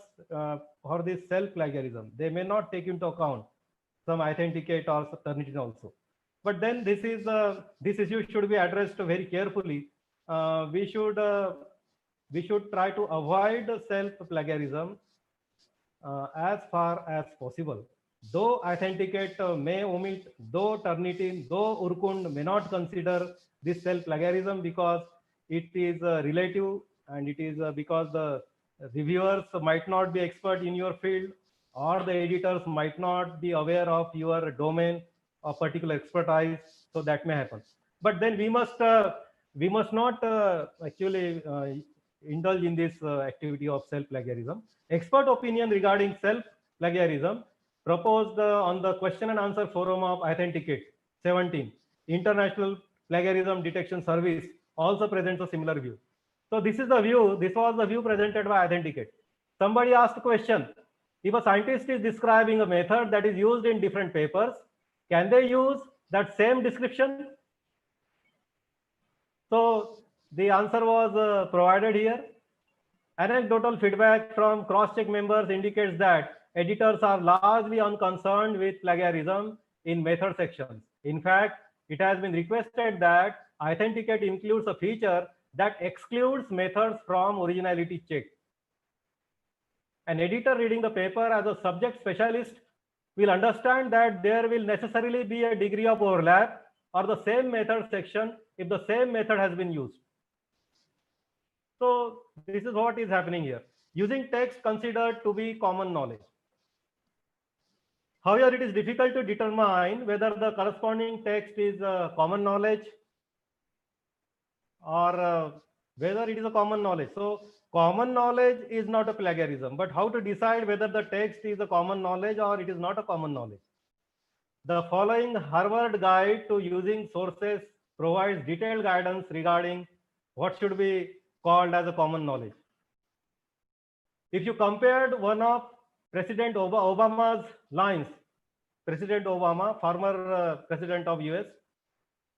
for this self-plagiarism. They may not take into account some Authenticate or Turnitin also. But then this issue should be addressed very carefully. We should try to avoid self-plagiarism as far as possible. Though Authenticate may omit, though Turnitin, though Urkund may not consider this self-plagiarism because it is relative, and it is because the reviewers might not be expert in your field, or the editors might not be aware of your domain or particular expertise, so that may happen. But then we must not actually indulge in this activity of self-plagiarism. Expert opinion regarding self-plagiarism proposed on the question and answer forum of Authenticate 17, International Plagiarism Detection Service, also presents a similar view. So this was the view presented by Authenticate. Somebody asked a question: if a scientist is describing a method that is used in different papers, can they use that same description? So the answer was provided here. Anecdotal feedback from cross-check members indicates that editors are largely unconcerned with plagiarism in method sections. In fact, it has been requested that Authenticate includes a feature that excludes methods from originality check. An editor reading the paper as a subject specialist will understand that there will necessarily be a degree of overlap or the same method section if the same method has been used. So this is what is happening here. Using text considered to be common knowledge. However, it is difficult to determine whether the corresponding text is common knowledge or whether it is a common knowledge. So common knowledge is not a plagiarism, but how to decide whether the text is a common knowledge or it is not a common knowledge. The following Harvard Guide to Using Sources provides detailed guidance regarding what should be called as a common knowledge. If you compared one of President Obama's lines, President Obama, former president of US,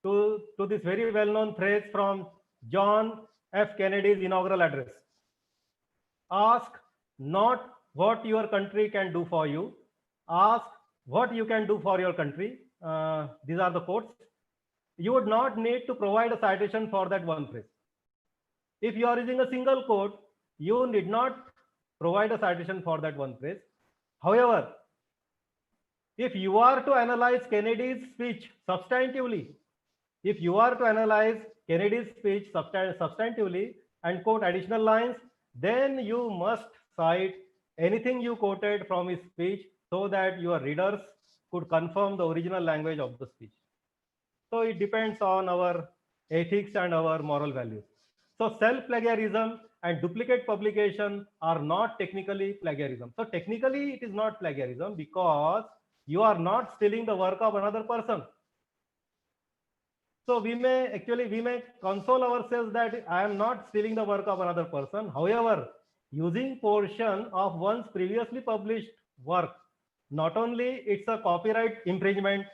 to this very well-known phrase from John F. Kennedy's inaugural address: ask not what your country can do for you, ask what you can do for your country. These are the quotes. You would not need to provide a citation for that one phrase. If you are using a single quote, you need not provide a citation for that one phrase. However, if you are to analyze Kennedy's speech substantively, If you are to analyze Kennedy's speech substantively and quote additional lines, then you must cite anything you quoted from his speech so that your readers could confirm the original language of the speech. So it depends on our ethics and our moral values. So self-plagiarism and duplicate publication are not technically plagiarism. So technically it is not plagiarism because you are not stealing the work of another person. So we may console ourselves that I am not stealing the work of another person. However, using portion of one's previously published work, not only it's a copyright infringement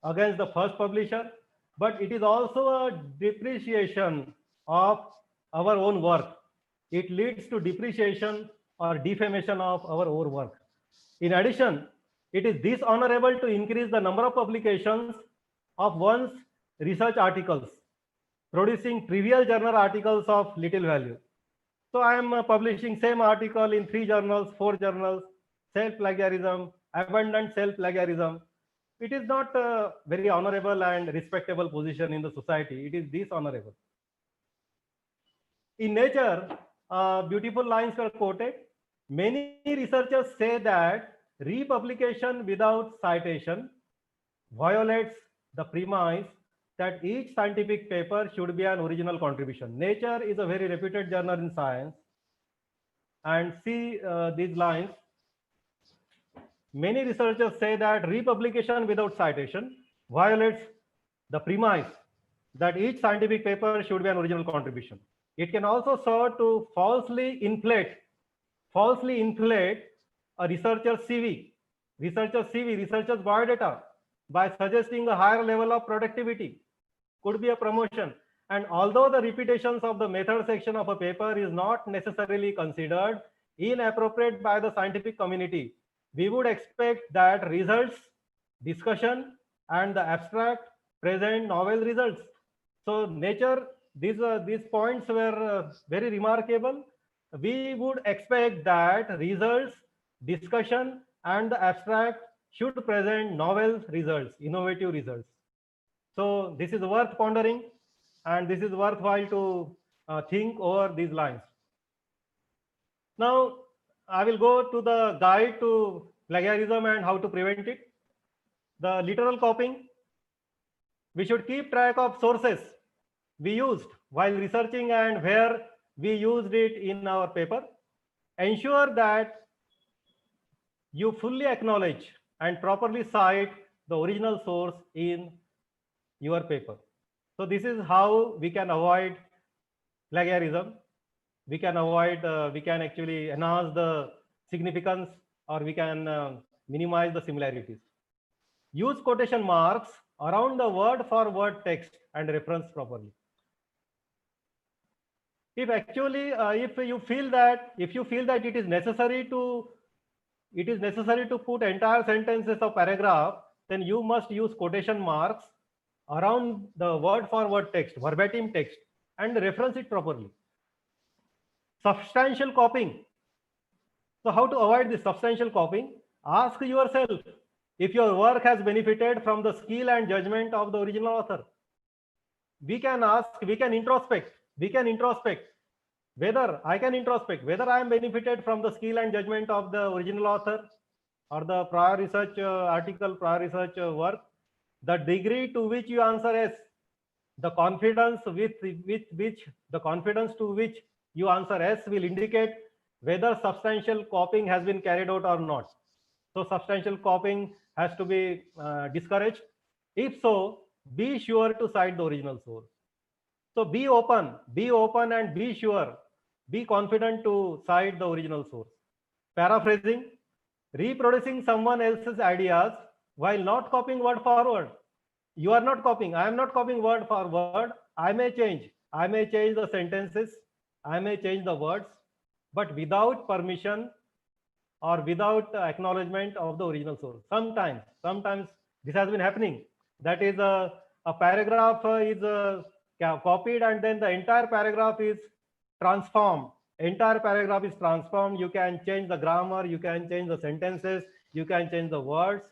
against the first publisher, but it is also a depreciation of our own work. It leads to depreciation or defamation of our own work. In addition, it is dishonorable to increase the number of publications of one's research articles, producing trivial journal articles of little value. So I am publishing same article in 3 journals, 4 journals, self-plagiarism, abundant self-plagiarism. It is not a very honorable and respectable position in the society. It is dishonorable. In Nature, beautiful lines were quoted. Many researchers say that republication without citation violates the premise that each scientific paper should be an original contribution. Nature is a very reputed journal in science. And see these lines. Many researchers say that republication without citation violates the premise that each scientific paper should be an original contribution. It can also serve to falsely inflate a researcher's CV, researcher's biodata by suggesting a higher level of productivity. Could be a promotion. And although the repetitions of the method section of a paper is not necessarily considered inappropriate by the scientific community, we would expect that results, discussion, and the abstract present novel results. So Nature, these points were very remarkable. We would expect that results, discussion, and the abstract should present novel results, innovative results. So this is worth pondering, and this is worthwhile to think over these lines. Now, I will go to the guide to plagiarism and how to prevent it. The literal copying. We should keep track of sources we used while researching and where we used it in our paper. Ensure that you fully acknowledge and properly cite the original source in your paper. So this is how we can avoid plagiarism. We can actually enhance the significance, or we can minimize the similarities. Use quotation marks around the word for word text and reference properly. If actually, if you feel that it is necessary to put entire sentences of paragraph, then you must use quotation marks around the word for word text, verbatim text, and reference it properly. Substantial copying. So how to avoid this substantial copying? Ask yourself if your work has benefited from the skill and judgment of the original author. We can introspect whether I am benefited from the skill and judgment of the original author or the prior research article, prior research work. The degree to which you answer yes, the confidence to which you answer yes will indicate whether substantial copying has been carried out or not. So substantial copying has to be discouraged. If so, be sure to cite the original source. So be open and be sure, be confident to cite the original source. Paraphrasing, reproducing someone else's ideas while not copying word for word. You are not copying. I am not copying word for word. I may change the sentences. I may change the words, but without permission or without acknowledgement of the original source. Sometimes this has been happening. That is a paragraph is copied and then the entire paragraph is transformed. You can change the grammar, you can change the sentences, you can change the words.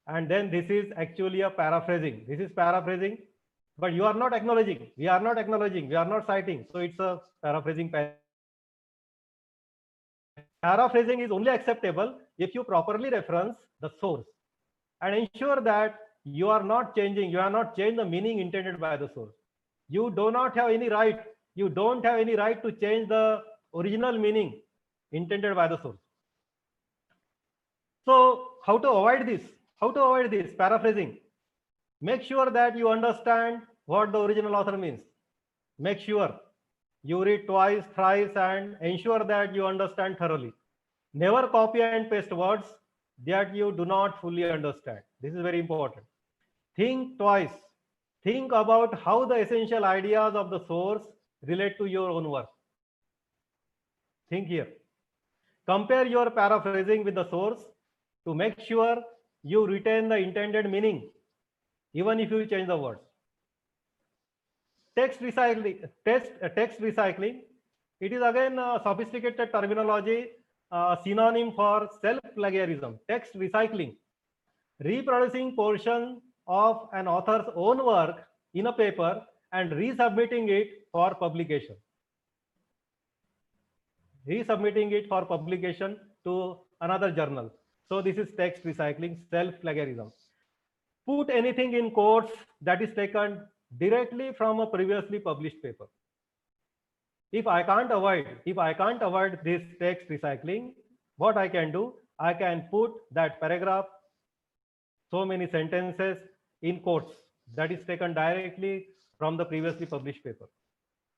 And then this is actually a paraphrasing. This is paraphrasing, but you are not acknowledging. We are not acknowledging. We are not citing. So it's a paraphrasing. Paraphrasing is only acceptable if you properly reference the source and ensure that you are not changing. You are not changing the meaning intended by the source. You do not have any right. You don't have any right to change the original meaning intended by the source. So how to avoid this? How to avoid this paraphrasing? Make sure that you understand what the original author means. Make sure you read twice, thrice, and ensure that you understand thoroughly. Never copy and paste words that you do not fully understand. This is very important. Think twice. Think about how the essential ideas of the source relate to your own work. Think here. Compare your paraphrasing with the source to make sure you retain the intended meaning, even if you change the words. Text recycling. Text recycling. It is again a sophisticated terminology, synonym for self-plagiarism. Text recycling. Reproducing portion of an author's own work in a paper and resubmitting it for publication. Resubmitting it for publication to another journal. So this is text recycling, self-plagiarism. Put anything in quotes that is taken directly from a previously published paper. If I can't avoid this text recycling, what I can do, I can put that paragraph, so many sentences in quotes that is taken directly from the previously published paper,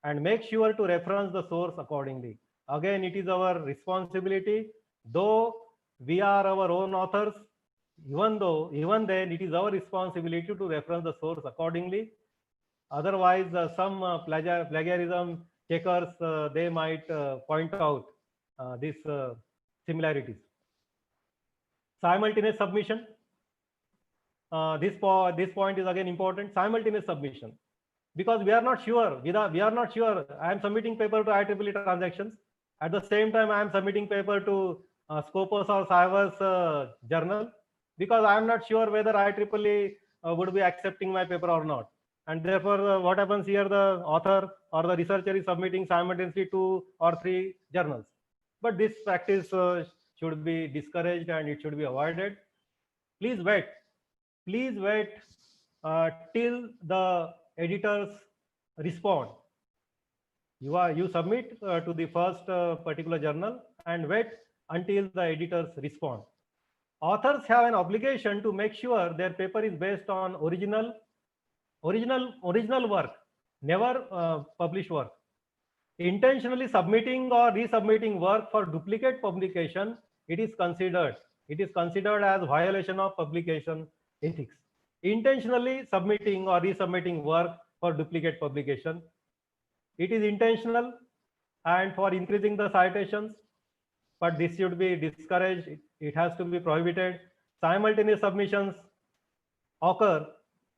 and make sure to reference the source accordingly. Again, it is our responsibility, though we are our own authors, even then it is our responsibility to reference the source accordingly. Otherwise, some plagiarism checkers, they might point out these similarities. Simultaneous submission. This point is again important. Simultaneous submission, because we are not sure. We are not sure. I am submitting paper to IEEE transactions. At the same time, I am submitting paper to Scopus or Cyber's journal, because I am not sure whether IEEE would be accepting my paper or not. And therefore, what happens here, the author or the researcher is submitting simultaneously 2 or 3 journals. But this practice should be discouraged and it should be avoided. Please wait. Please wait till the editors respond. You submit to the first particular journal and wait until the editors respond. Authors have an obligation to make sure their paper is based on original work, never published work. Intentionally submitting or resubmitting work for duplicate publication, it is considered as violation of publication ethics. Intentionally submitting or resubmitting work for duplicate publication, it is intentional and for increasing the citations, but this should be discouraged. It has to be prohibited. Simultaneous submissions occur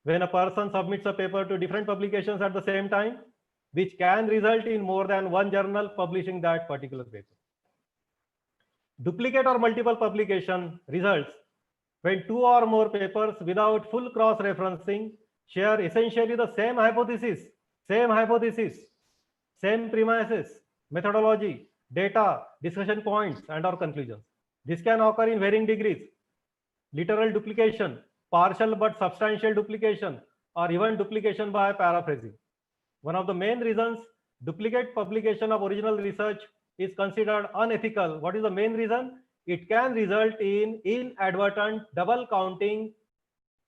when a person submits a paper to different publications at the same time, which can result in more than one journal publishing that particular paper. Duplicate or multiple publication results when 2 or more papers without full cross-referencing share essentially the same hypothesis, same premises, methodology, data, discussion points, and/or conclusions. This can occur in varying degrees. Literal duplication, partial but substantial duplication, or even duplication by paraphrasing. One of the main reasons duplicate publication of original research is considered unethical. What is the main reason? It can result in inadvertent double counting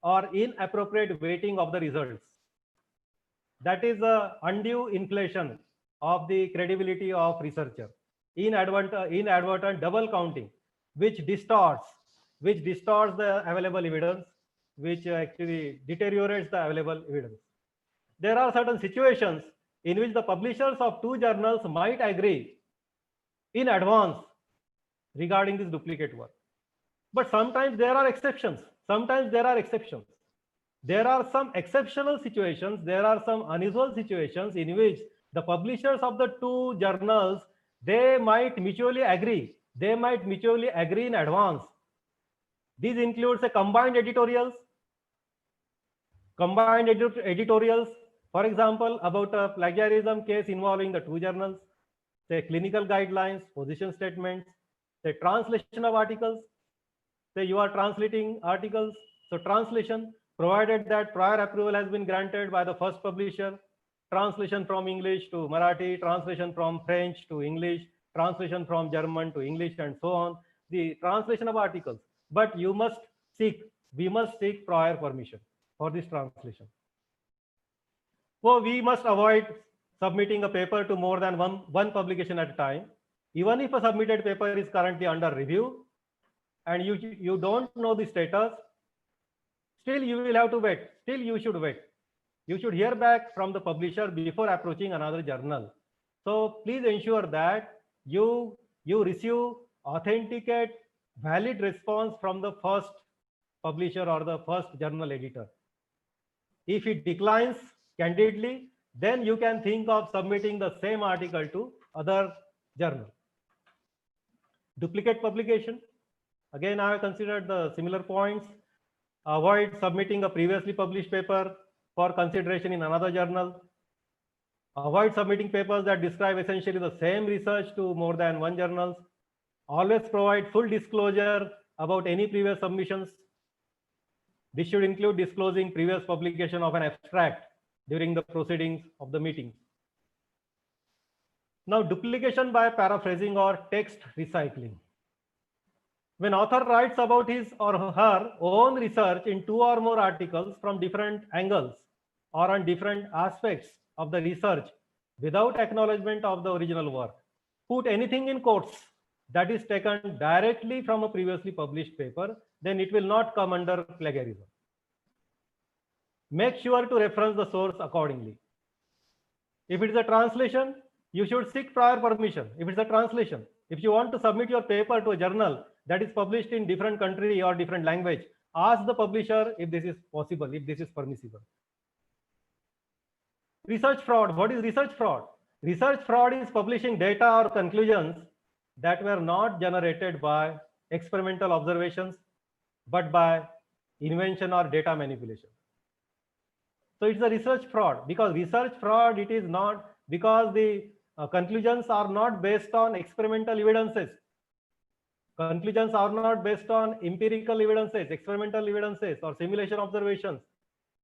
or inappropriate weighting of the results. That is the undue inflation of the credibility of researcher. Inadvertent double counting, which distorts the available evidence, which actually deteriorates the available evidence. There are certain situations in which the publishers of 2 journals might agree in advance regarding this duplicate work. But sometimes there are exceptions. There are some exceptional situations, there are some unusual situations in which the publishers of the 2 journals, they might mutually agree in advance These includes a combined editorials, for example, about a plagiarism case involving the two journals, say clinical guidelines, position statements, say translation of articles, say you are translating articles, so translation, provided that prior approval has been granted by the first publisher, translation from English to Marathi, translation from French to English, translation from German to English, and so on, the translation of articles. But we must seek prior permission for this translation. So we must avoid submitting a paper to more than one publication at a time. Even if a submitted paper is currently under review and you don't know the status, still you will have to wait. Still you should wait. You should hear back from the publisher before approaching another journal. So please ensure that you receive authenticate, valid response from the first publisher or the first journal editor. If it declines candidly, then you can think of submitting the same article to other journal. Duplicate publication. Again, I have considered the similar points. Avoid submitting a previously published paper for consideration in another journal. Avoid submitting papers that describe essentially the same research to more than one journals. Always provide full disclosure about any previous submissions. This should include disclosing previous publication of an abstract during the proceedings of the meeting. Now, duplication by paraphrasing or text recycling. When author writes about his or her own research in two or more articles from different angles or on different aspects of the research without acknowledgement of the original work, put anything in quotes that is taken directly from a previously published paper, then it will not come under plagiarism. Make sure to reference the source accordingly. If it is a translation, you should seek prior permission. If it's a translation, if you want to submit your paper to a journal that is published in different country or different language, ask the publisher if this is possible, if this is permissible. Research fraud. What is research fraud? Research fraud is publishing data or conclusions that were not generated by experimental observations, but by invention or data manipulation. So it's a research fraud, because research fraud, it is not because the conclusions are not based on experimental evidences. Conclusions are not based on empirical evidences, experimental evidences or simulation observations,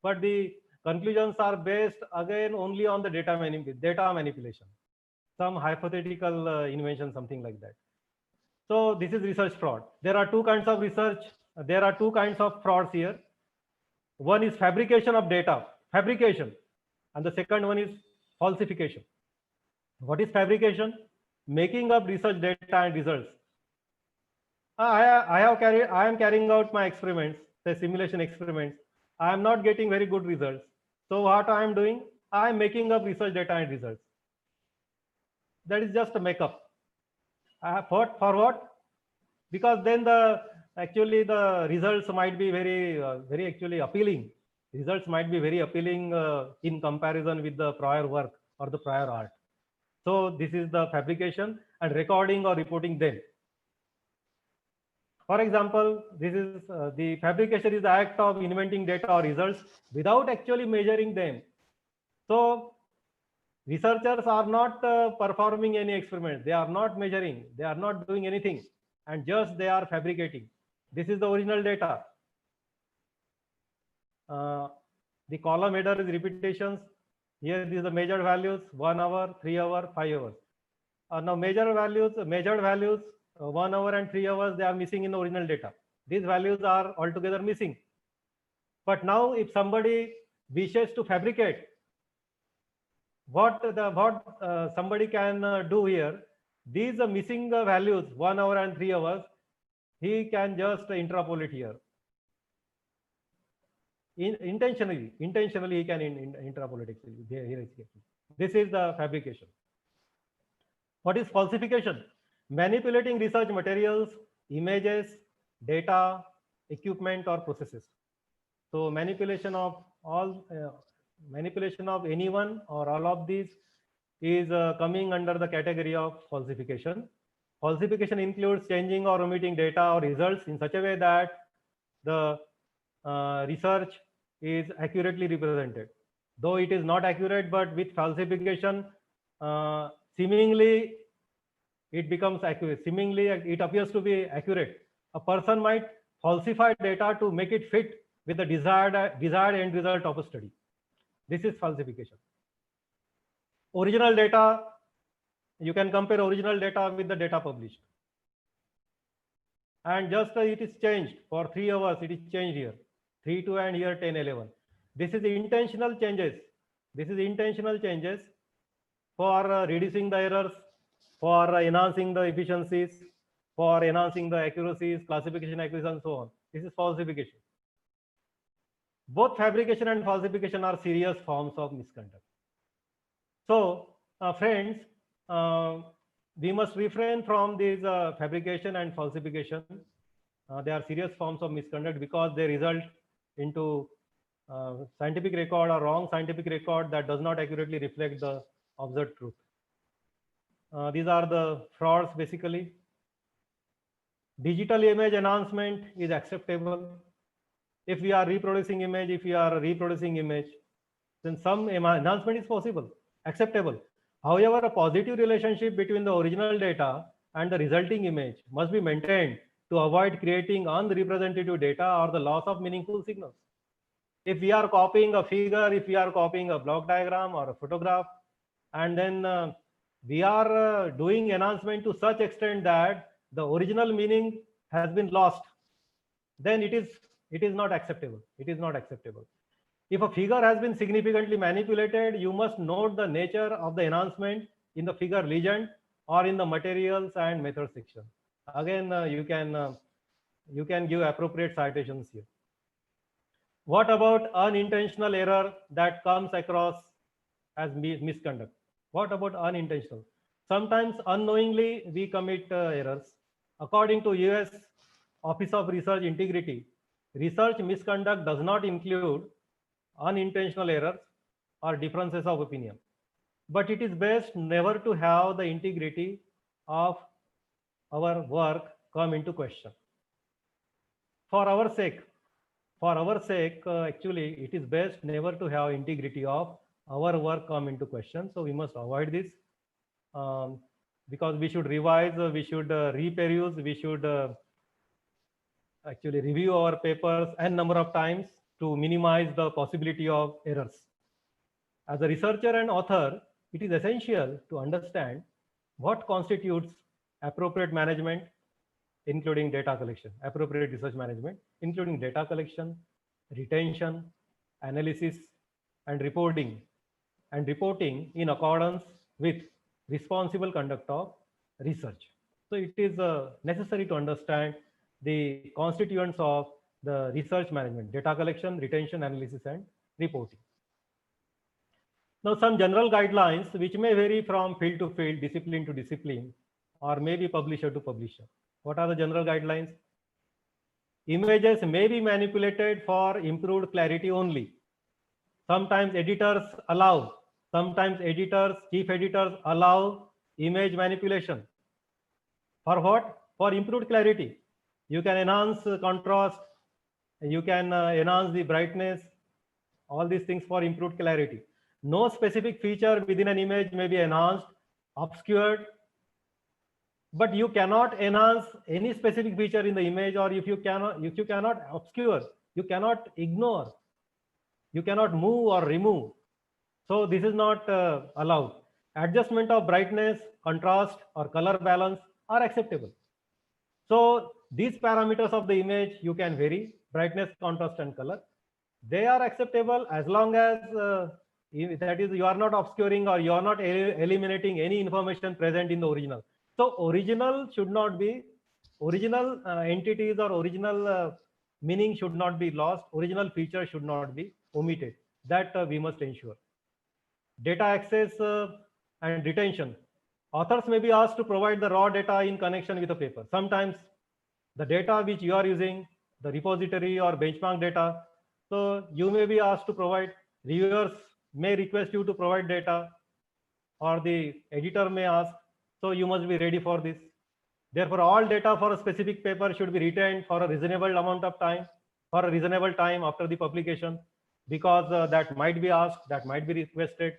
but the conclusions are based again only on the data manipulation, some hypothetical invention, something like that. So this is research fraud. There are two kinds of research. There are two kinds of frauds here. One is fabrication of data, fabrication, and the second one is falsification. What is fabrication? Making up research data and results. I am carrying out my experiments, say simulation experiments. I am not getting very good results. So what I am doing? I am making up research data and results. That is just a makeup. For what? Because then the results might be very actually appealing. Results might be very appealing in comparison with the prior work or the prior art. So this is the fabrication and recording or reporting them. For example, this is the fabrication is the act of inventing data or results without actually measuring them. So researchers are not performing any experiments. They are not measuring. They are not doing anything, and just they are fabricating. This is the original data. The column header is repetitions. Here these are the measured values: 1 hour, 3 hour, 5 hours. Now measured values, 1 hour and 3 hours, they are missing in the original data. These values are altogether missing. But now if somebody wishes to fabricate, what somebody can do here, these missing values, 1 hour and 3 hours, he can just interpolate here. Intentionally he can interpolate actually. Here this is the fabrication. What is falsification? Manipulating research materials, images, data, equipment or processes. So manipulation of anyone or all of these is coming under the category of falsification. Falsification includes changing or omitting data or results in such a way that the research is accurately represented. Though it is not accurate, but with falsification, seemingly it becomes accurate. Seemingly it appears to be accurate. A person might falsify data to make it fit with the desired end result of a study. This is falsification. Original data, you can compare original data with the data published. And just it is changed for 3 hours, it is changed here, 3, 2, and here 10, 11. This is intentional changes. This is intentional changes for reducing the errors, for enhancing the efficiencies, for enhancing the accuracies, classification accuracy, and so on. This is falsification. Both fabrication and falsification are serious forms of misconduct. So, friends, we must refrain from these fabrication and falsification. They are serious forms of misconduct because they result into scientific record or wrong scientific record that does not accurately reflect the observed truth. These are the frauds basically. Digital image enhancement is acceptable. If we are reproducing image, then some enhancement is possible, acceptable. However, a positive relationship between the original data and the resulting image must be maintained to avoid creating unrepresentative data or the loss of meaningful signals. If we are copying a figure, if we are copying a block diagram or a photograph, and then we are doing enhancement to such extent that the original meaning has been lost, then it is not acceptable. It is not acceptable. If a figure has been significantly manipulated, you must note the nature of the enhancement in the figure legend or in the materials and method section. Again, you can give appropriate citations here. What about unintentional error that comes across as misconduct? What about unintentional? Sometimes unknowingly we commit errors. According to US Office of Research Integrity, research misconduct does not include unintentional errors or differences of opinion, but it is best never to have the integrity of our work come into question. For our sake, actually, it is best never to have integrity of our work come into question. So we must avoid this because we should revise, we should reperuse, we should actually review our papers n number of times to minimize the possibility of errors. As a researcher and author, it is essential to understand what constitutes appropriate management, including data collection, appropriate research management, including data collection, retention, analysis, and reporting in accordance with responsible conduct of research. So it is necessary to understand the constituents of the research management: data collection, retention, analysis, and reporting. Now, some general guidelines which may vary from field to field, discipline to discipline, or maybe publisher to publisher. What are the general guidelines? Images may be manipulated for improved clarity only. Sometimes editors allow, chief editors allow image manipulation. For what? For improved clarity. You can enhance contrast, you can enhance the brightness, all these things for improved clarity. No specific feature within an image may be enhanced, obscured, but you cannot enhance any specific feature in the image, or if you cannot obscure, you cannot ignore, you cannot move or remove. So this is not allowed. Adjustment of brightness, contrast, or color balance are acceptable. So these parameters of the image you can vary: brightness, contrast, and color. They are acceptable as long as that is, you are not obscuring or you are not eliminating any information present in the original. So original should not be, original entities or original meaning should not be lost. Original feature should not be omitted. That we must ensure. Data access and retention. Authors may be asked to provide the raw data in connection with a paper. Sometimes the data which you are using, the repository or benchmark data, so you may be asked to provide. Reviewers may request you to provide data, or the editor may ask. So you must be ready for this. Therefore, all data for a specific paper should be retained for a reasonable amount of time. for a reasonable time after the publication, because that might be asked, that might be requested.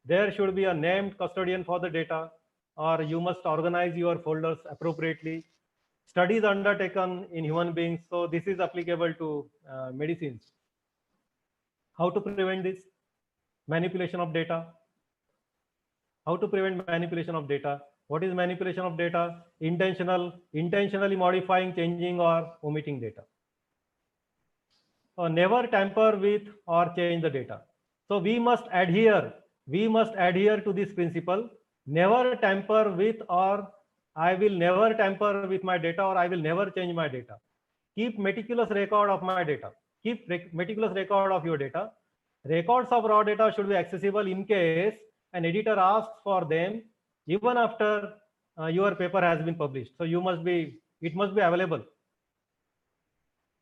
There should be a named custodian for the data, or you must organize your folders appropriately. Studies undertaken in human beings, so this is applicable to medicines. How to prevent this? Manipulation of data. How to prevent manipulation of data? What is manipulation of data? Intentionally modifying, changing, or omitting data. Never tamper with or change the data. So we must adhere to this principle. Never tamper with, or I will never tamper with my data, or I will never change my data. Keep meticulous record of my data. Keep meticulous record of your data. Records of raw data should be accessible in case an editor asks for them, even after your paper has been published. So it must be available.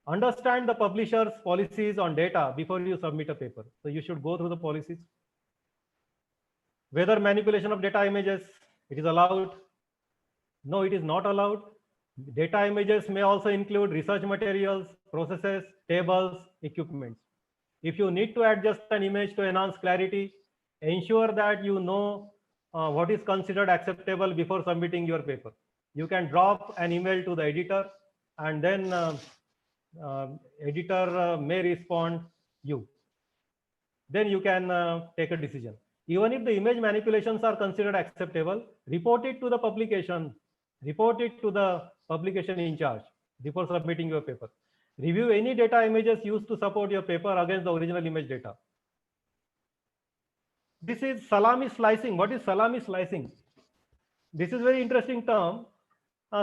Understand the publisher's policies on data before you submit a paper. So you should go through the policies. Whether manipulation of data images, it is allowed. No, it is not allowed. Data images may also include research materials, processes, tables, equipments. If you need to adjust an image to enhance clarity, ensure that you know what is considered acceptable before submitting your paper. You can drop an email to the editor, and then editor may respond you. Then you can take a decision. Even if the image manipulations are considered acceptable, report it to the publication. Report it to the publication in charge before submitting your paper. Review any data images used to support your paper against the original image data. This is salami slicing. What is salami slicing? This is very interesting term.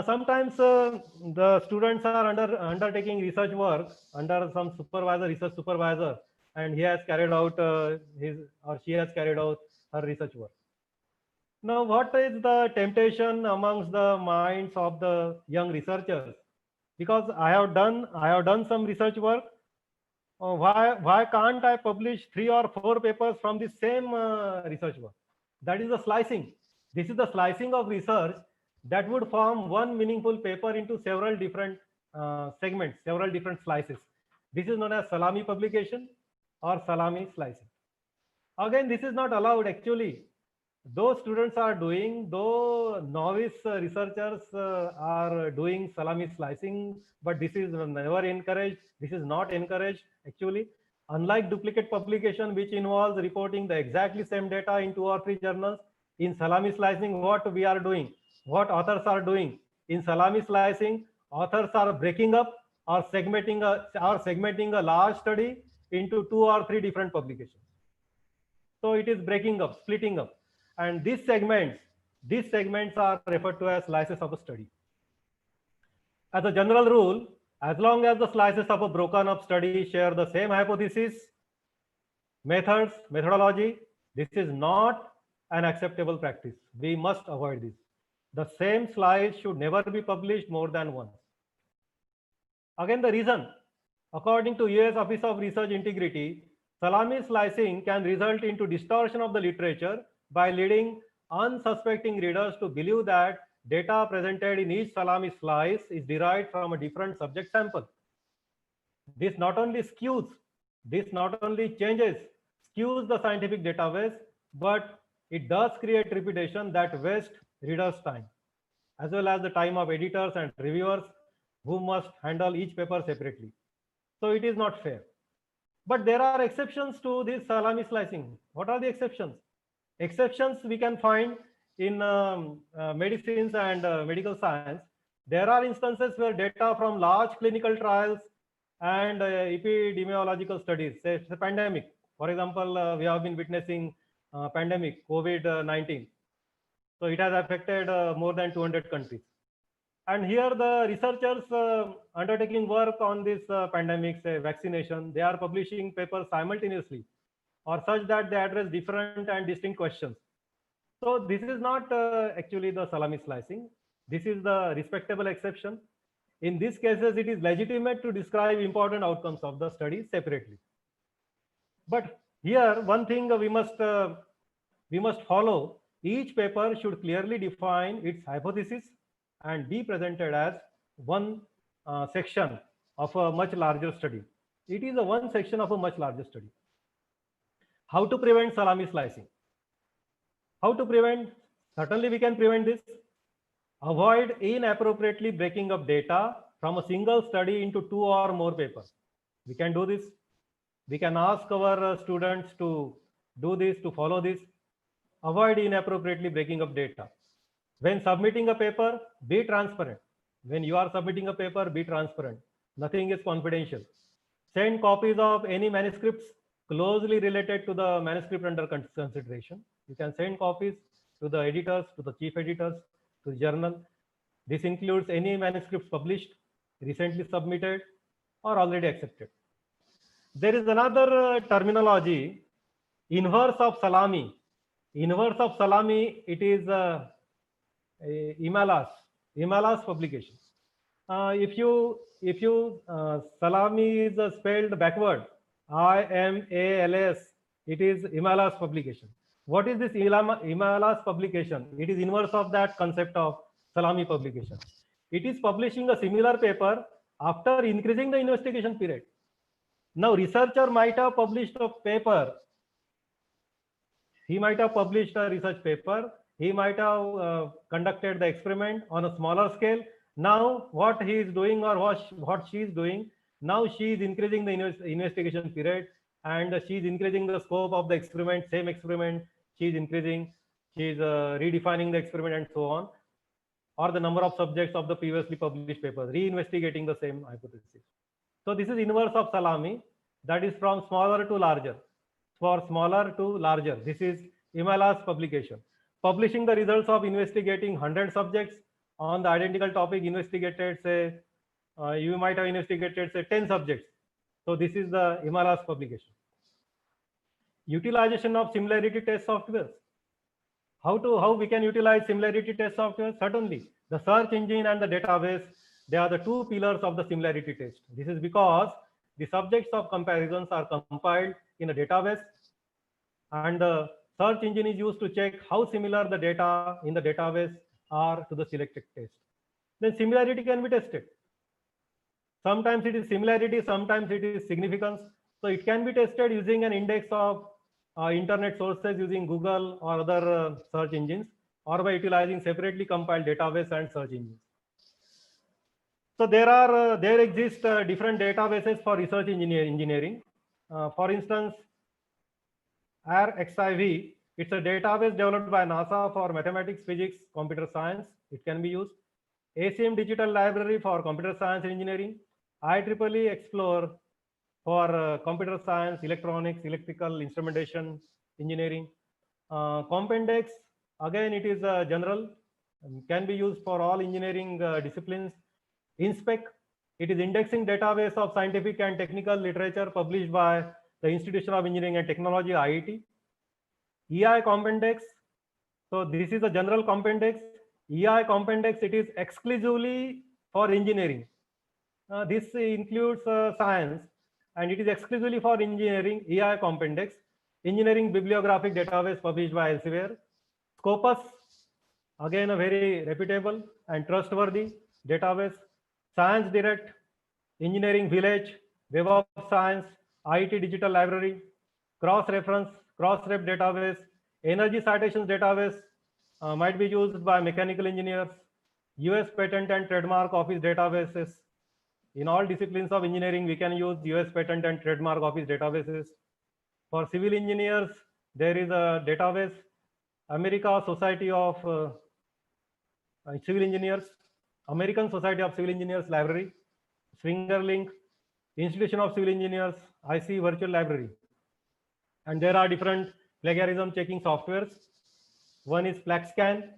Sometimes the students are undertaking research work under some supervisor, research supervisor, and he has carried out his or she has carried out her research work. Now, what is the temptation amongst the minds of the young researchers? Because I have done some research work. Why can't I publish 3 or 4 papers from the same research work? That is the slicing. This is the slicing of research that would form one meaningful paper into several different segments, several different slices. This is known as salami publication or salami slicing. Again, this is not allowed actually. Those students are doing, though novice researchers are doing salami slicing, but this is never encouraged. This is not encouraged actually. Unlike duplicate publication, which involves reporting the exactly same data in 2 or 3 journals, in salami slicing, what we are doing, what authors are doing, in salami slicing, authors are breaking up or segmenting a large study into 2 or 3 different publications. So it is breaking up, splitting up. And these segments are referred to as slices of a study. As a general rule, as long as the slices of a broken up study share the same hypothesis, methods, methodology, this is not an acceptable practice. We must avoid this. The same slice should never be published more than once. Again, the reason, according to US Office of Research Integrity, salami slicing can result into distortion of the literature by leading unsuspecting readers to believe that data presented in each salami slice is derived from a different subject sample. This not only skews, this not only skews the scientific database, but it does create repetition that wastes readers' time, as well as the time of editors and reviewers who must handle each paper separately. So it is not fair. But there are exceptions to this salami slicing. What are the exceptions? Exceptions we can find in medicines and medical science. There are instances where data from large clinical trials and epidemiological studies, say the pandemic. For example, we have been witnessing pandemic, COVID-19. So it has affected more than 200 countries. And here the researchers undertaking work on this pandemic, say vaccination, they are publishing papers simultaneously or such that they address different and distinct questions. So this is not actually the salami slicing. This is the respectable exception. In these cases, it is legitimate to describe important outcomes of the study separately. But here, one thing we must follow, each paper should clearly define its hypothesis and be presented as one section of a much larger study. It is a one section of a much larger study. How to prevent salami slicing? How to prevent? Certainly we can prevent this. Avoid inappropriately breaking up data from a single study into 2 or more papers. We can do this. We can ask our students to do this, to follow this. Avoid inappropriately breaking up data. When submitting a paper, be transparent. When you are submitting a paper, be transparent. Nothing is confidential. Send copies of any manuscripts closely related to the manuscript under consideration. You can send copies to the editors, to the chief editors, to the journal. This includes any manuscripts published, recently submitted, or already accepted. There is another terminology, inverse of salami. Inverse of salami, it is Himalayas publication. If you salami is spelled backward, IMALS, it is Himalayas publication. What is this Himalayas publication? It is inverse of that concept of salami publication. It is publishing a similar paper after increasing the investigation period. Now, researcher might have published a paper. He might have published a research paper. He might have conducted the experiment on a smaller scale. Now, what he is doing or what she is doing, now she is increasing the investigation period, and she is increasing the scope of the experiment, same experiment, she is increasing, she is redefining the experiment and so on, or the number of subjects of the previously published papers, reinvestigating the same hypothesis. So this is inverse of salami, that is from smaller to larger. For smaller to larger, this is Himalayas publication. Publishing the results of investigating 100 subjects on the identical topic, investigated, say, you might have investigated, say, 10 subjects. So this is the Himalayas publication. Utilization of similarity test software. How we can utilize similarity test software? Certainly, the search engine and the database, they are the two pillars of the similarity test. This is because the subjects of comparisons are compiled in a database, and the search engine is used to check how similar the data in the database are to the selected test. Then similarity can be tested. Sometimes it is similarity, sometimes it is significance. So it can be tested using an index of internet sources using Google or other search engines, or by utilizing separately compiled database and search engines. So there exist different databases for research engineering. For instance, ARXIV, it's a database developed by NASA for mathematics, physics, computer science. It can be used. ACM Digital Library for computer science and engineering. IEEE Explore for computer science, electronics, electrical, instrumentation, engineering. Compendex, again, it is general, can be used for all engineering disciplines. InSpec, it is indexing database of scientific and technical literature published by the Institution of Engineering and Technology, IET. EI Compendex, so this is a general Compendex. EI Compendex, it is exclusively for engineering. This includes science, and it is exclusively for engineering. EI Compendex, engineering bibliographic database published by Elsevier. Scopus, again a very reputable and trustworthy database. Science Direct, Engineering Village, Web of Science, IET Digital Library, Cross-Reference, Crossref database, Energy Citations database might be used by mechanical engineers, US Patent and Trademark Office databases. In all disciplines of engineering, we can use US Patent and Trademark Office databases. For civil engineers, there is a database, American Society of Civil Engineers, American Society of Civil Engineers Library, Fingerlink, Institution of Civil Engineers, IC Virtual Library. And there are different plagiarism checking softwares. One is FlaxScan,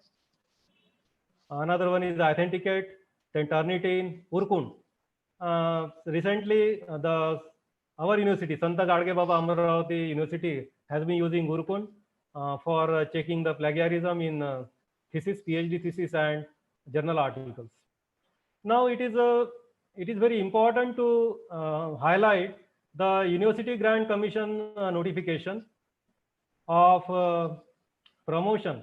another one is Authenticate, then Turnitin, Urkund. Recently, our university, Santa Gadge Baba Amravati University, has been using Urkund for checking the plagiarism in thesis, PhD thesis, and journal articles. Now, it is very important to highlight the University Grant Commission notification of promotion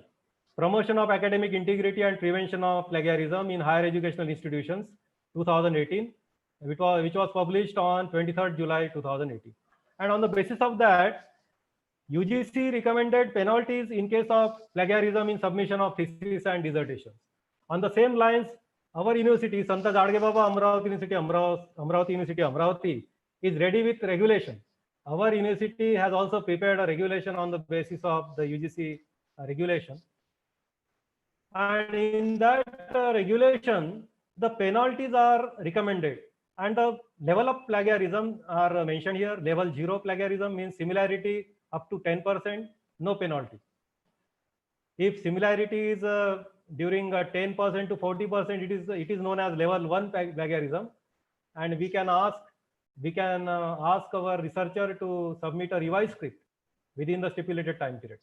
of academic integrity and prevention of plagiarism in higher educational institutions, 2018. which was published on 23rd July 2018. And on the basis of that, UGC recommended penalties in case of plagiarism in submission of thesis and dissertations. On the same lines, our university, Santa Gadge Baba Amravati University, Amravati University, Amravati, is ready with regulation. Our university has also prepared a regulation on the basis of the UGC regulation. And in that regulation, the penalties are recommended. And the level of plagiarism are mentioned here. Level 0 plagiarism means similarity up to 10%, no penalty. If similarity is during 10% to 40%, it is known as level 1 plagiarism, and we can ask our researcher to submit a revised script within the stipulated time period,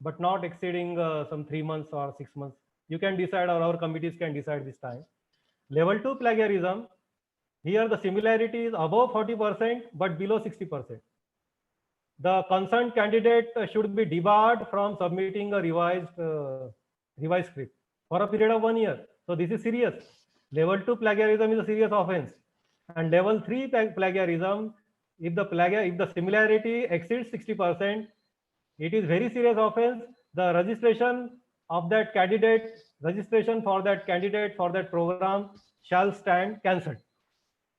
but not exceeding some 3 months or 6 months. You can decide, or our committees can decide this time. Level 2 plagiarism, here the similarity is above 40% but below 60%. The concerned candidate should be debarred from submitting a revised script for a period of 1 year. So this is serious. Level 2 plagiarism is a serious offense. And level 3 plagiarism, if the similarity exceeds 60%, it is very serious offense. The registration for that candidate for that program shall stand cancelled.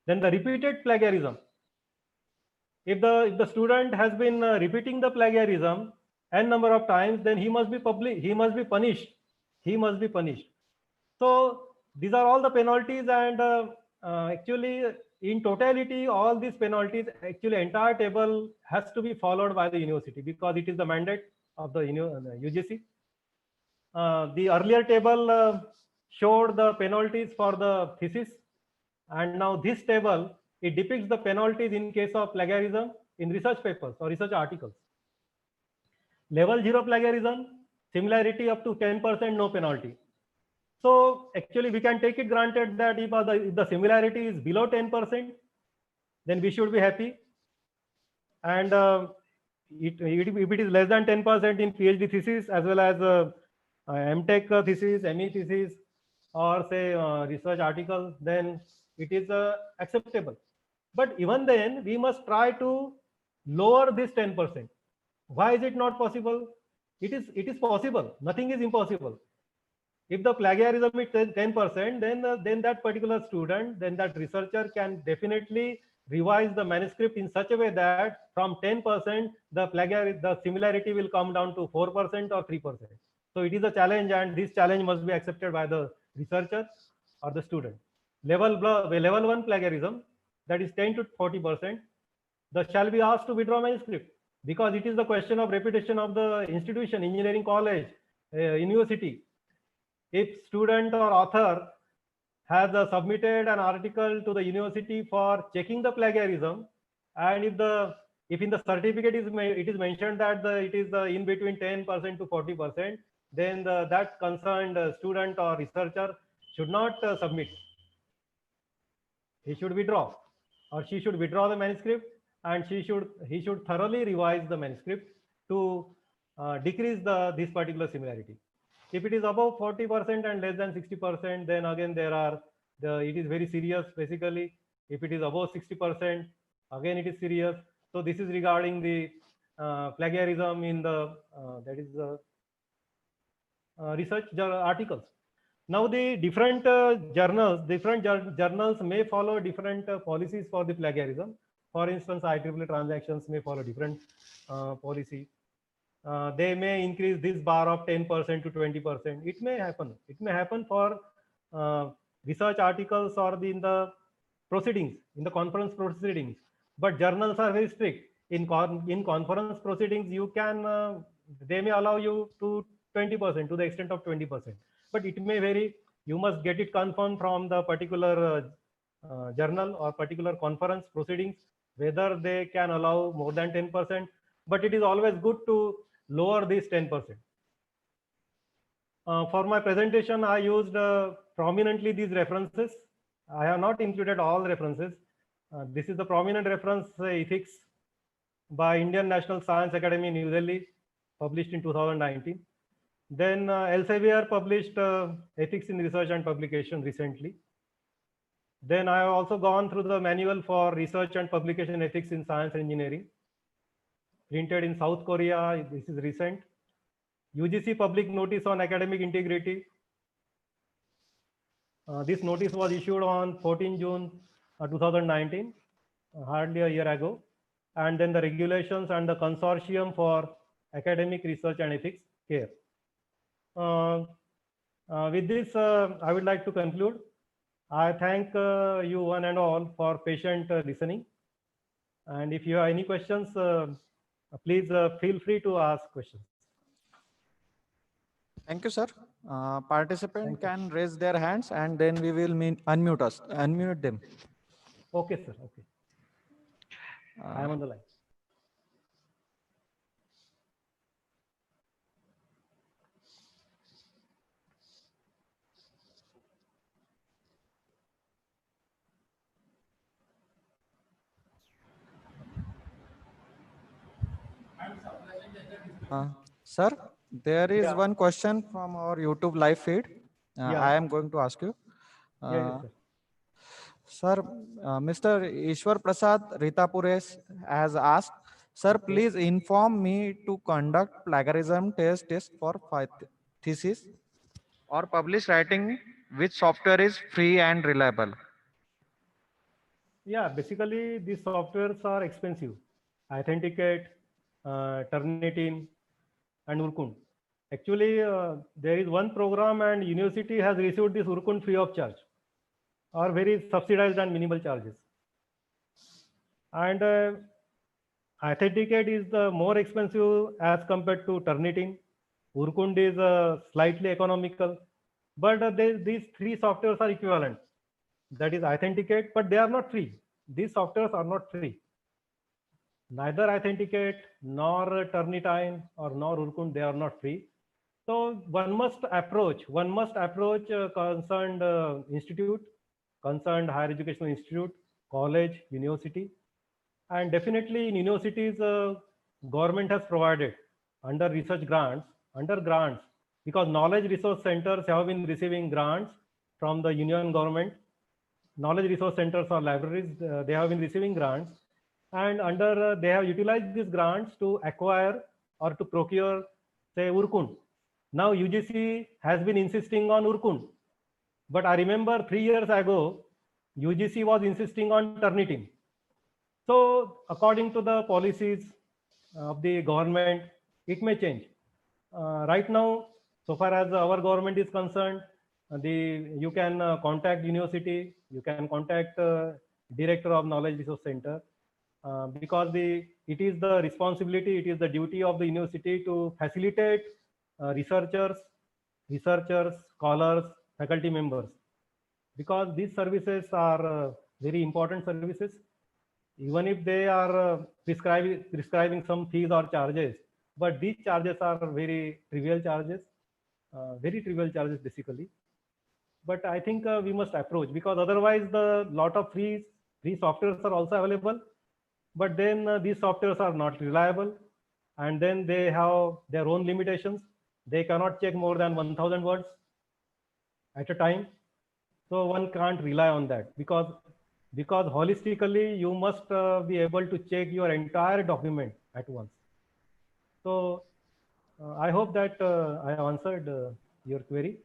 Then the repeated plagiarism. If the student has been repeating the plagiarism n number of times, then he must be punished. So these are all the penalties, and actually in totality, all these penalties, actually entire table has to be followed by the university because it is the mandate of the UGC. The earlier table showed the penalties for the thesis, and now this table, it depicts the penalties in case of plagiarism in research papers or research articles. Level 0 plagiarism, similarity up to 10%, no penalty. So actually we can take it granted that if the similarity is below 10%, then we should be happy. And if it is less than 10% in PhD thesis as well as MTech thesis, ME thesis, or say research article, then it is acceptable. But even then, we must try to lower this 10%. Why is it not possible? It is possible. Nothing is impossible. If the plagiarism is 10%, then that particular student, then that researcher can definitely revise the manuscript in such a way that from 10%, the similarity will come down to 4% or 3%. So it is a challenge, and this challenge must be accepted by the researcher or the student. Level 1 plagiarism, that is 10 to 40%, shall be asked to withdraw manuscript, because it is the question of reputation of the institution, engineering college, university. If student or author has submitted an article to the university for checking the plagiarism, and if in the certificate it is mentioned that it is in between 10% to 40%, then that concerned student or researcher should not submit. He should withdraw, or she should withdraw the manuscript, and he should thoroughly revise the manuscript to decrease this particular similarity. If it is above 40% and less than 60%, then again it is very serious. Basically, if it is above 60%, again it is serious. So this is regarding the plagiarism in the research articles. Now the different journals may follow different policies for the plagiarism. For instance, IEEE transactions may follow different policy. They may increase this bar of 10% to 20%. It may happen. It may happen for research articles or in the proceedings, in the conference proceedings. But journals are very strict. In conference proceedings, they may allow you to 20%, to the extent of 20%. But it may vary. You must get it confirmed from the particular journal or particular conference proceedings, whether they can allow more than 10%. But it is always good to lower this 10%. For my presentation, I used prominently these references. I have not included all references. This is the prominent reference, Ethics by Indian National Science Academy, New Delhi, published in 2019. Then Elsevier published Ethics in Research and Publication recently. Then I have also gone through the manual for research and publication ethics in science and engineering, printed in South Korea. This is recent. UGC public notice on academic integrity. This notice was issued on 14 June 2019, hardly a year ago. And then the regulations and the consortium for academic research and ethics, CARE. With this, I would like to conclude. I thank you one and all for patient listening. And if you have any questions, please feel free to ask questions. Thank you, sir. Participant can raise their hands and then we will unmute them. Okay, sir. Okay. I am on the line. Sir, there is one question from our YouTube live feed. Yeah. I am going to ask you. Yes, sir. Sir, Mr. Ishwar Prasad Ritapuresh has asked, sir, please inform me to conduct plagiarism test for thesis or publish writing which software is free and reliable. Yeah, basically these softwares are expensive. Authenticate, Turnitin, and Urkund. Actually, there is one program and university has received this Urkund free of charge or very subsidized and minimal charges. And Authenticate is the more expensive as compared to Turnitin. Urkund is slightly economical, but these three softwares are equivalent. That is Authenticate, but they are not free. These softwares are not free. Neither Authenticate nor Turnitin or nor Urkund, they are not free. So one must approach concerned institute, concerned higher educational institute, college, university, and definitely in universities, government has provided under research grants, because knowledge resource centers have been receiving grants from the union government. Knowledge resource centers or libraries, they have been receiving grants, and they have utilized these grants to acquire or to procure, say, Urkund. Now UGC has been insisting on Urkund, but I remember 3 years ago, UGC was insisting on Turnitin. So according to the policies of the government, it may change. Right now, so far as our government is concerned, you can contact university, you can contact director of knowledge resource center, because it is the responsibility, it is the duty of the university to facilitate researchers, scholars, faculty members, because these services are very important services. Even if they are prescribing some fees or charges, but these charges are very trivial charges basically. But I think we must approach, because otherwise the lot of free softwares are also available, but then these softwares are not reliable, and then they have their own limitations. They cannot check more than 1000 words at a time. So one can't rely on that, because holistically you must be able to check your entire document at once. So I hope that I have answered your query.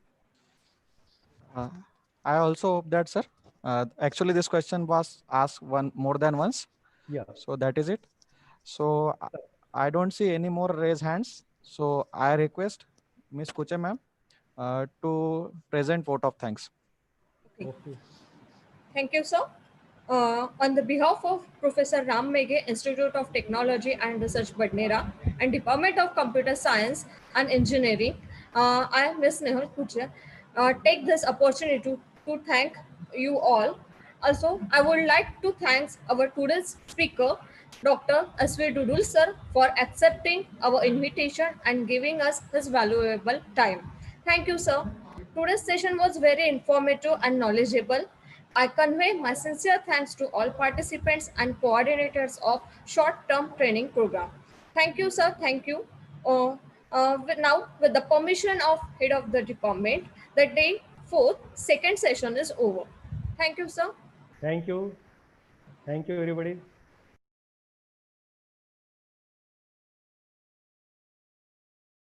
I also hope that, sir. Actually, this question was asked more than once. Yeah. So that is it. So I don't see any more raised hands. So I request Ms. Kuche ma'am to present vote of thanks. Okay. Thank you, sir. On the behalf of Professor Ram Meghe, Institute of Technology and Research, Badnera, and Department of Computer Science and Engineering, I am Ms. Nehal Kuche. Take this opportunity to thank you all. Also, I would like to thank our today's speaker, Dr. Aswir Dudul sir, for accepting our invitation and giving us his valuable time. Thank you, sir. Today's session was very informative and knowledgeable. I convey my sincere thanks to all participants and coordinators of short-term training program. Thank you, sir. Thank you. Now, with the permission of head of the department, the day 4th second session is over. Thank you, sir. Thank you. Thank you, everybody.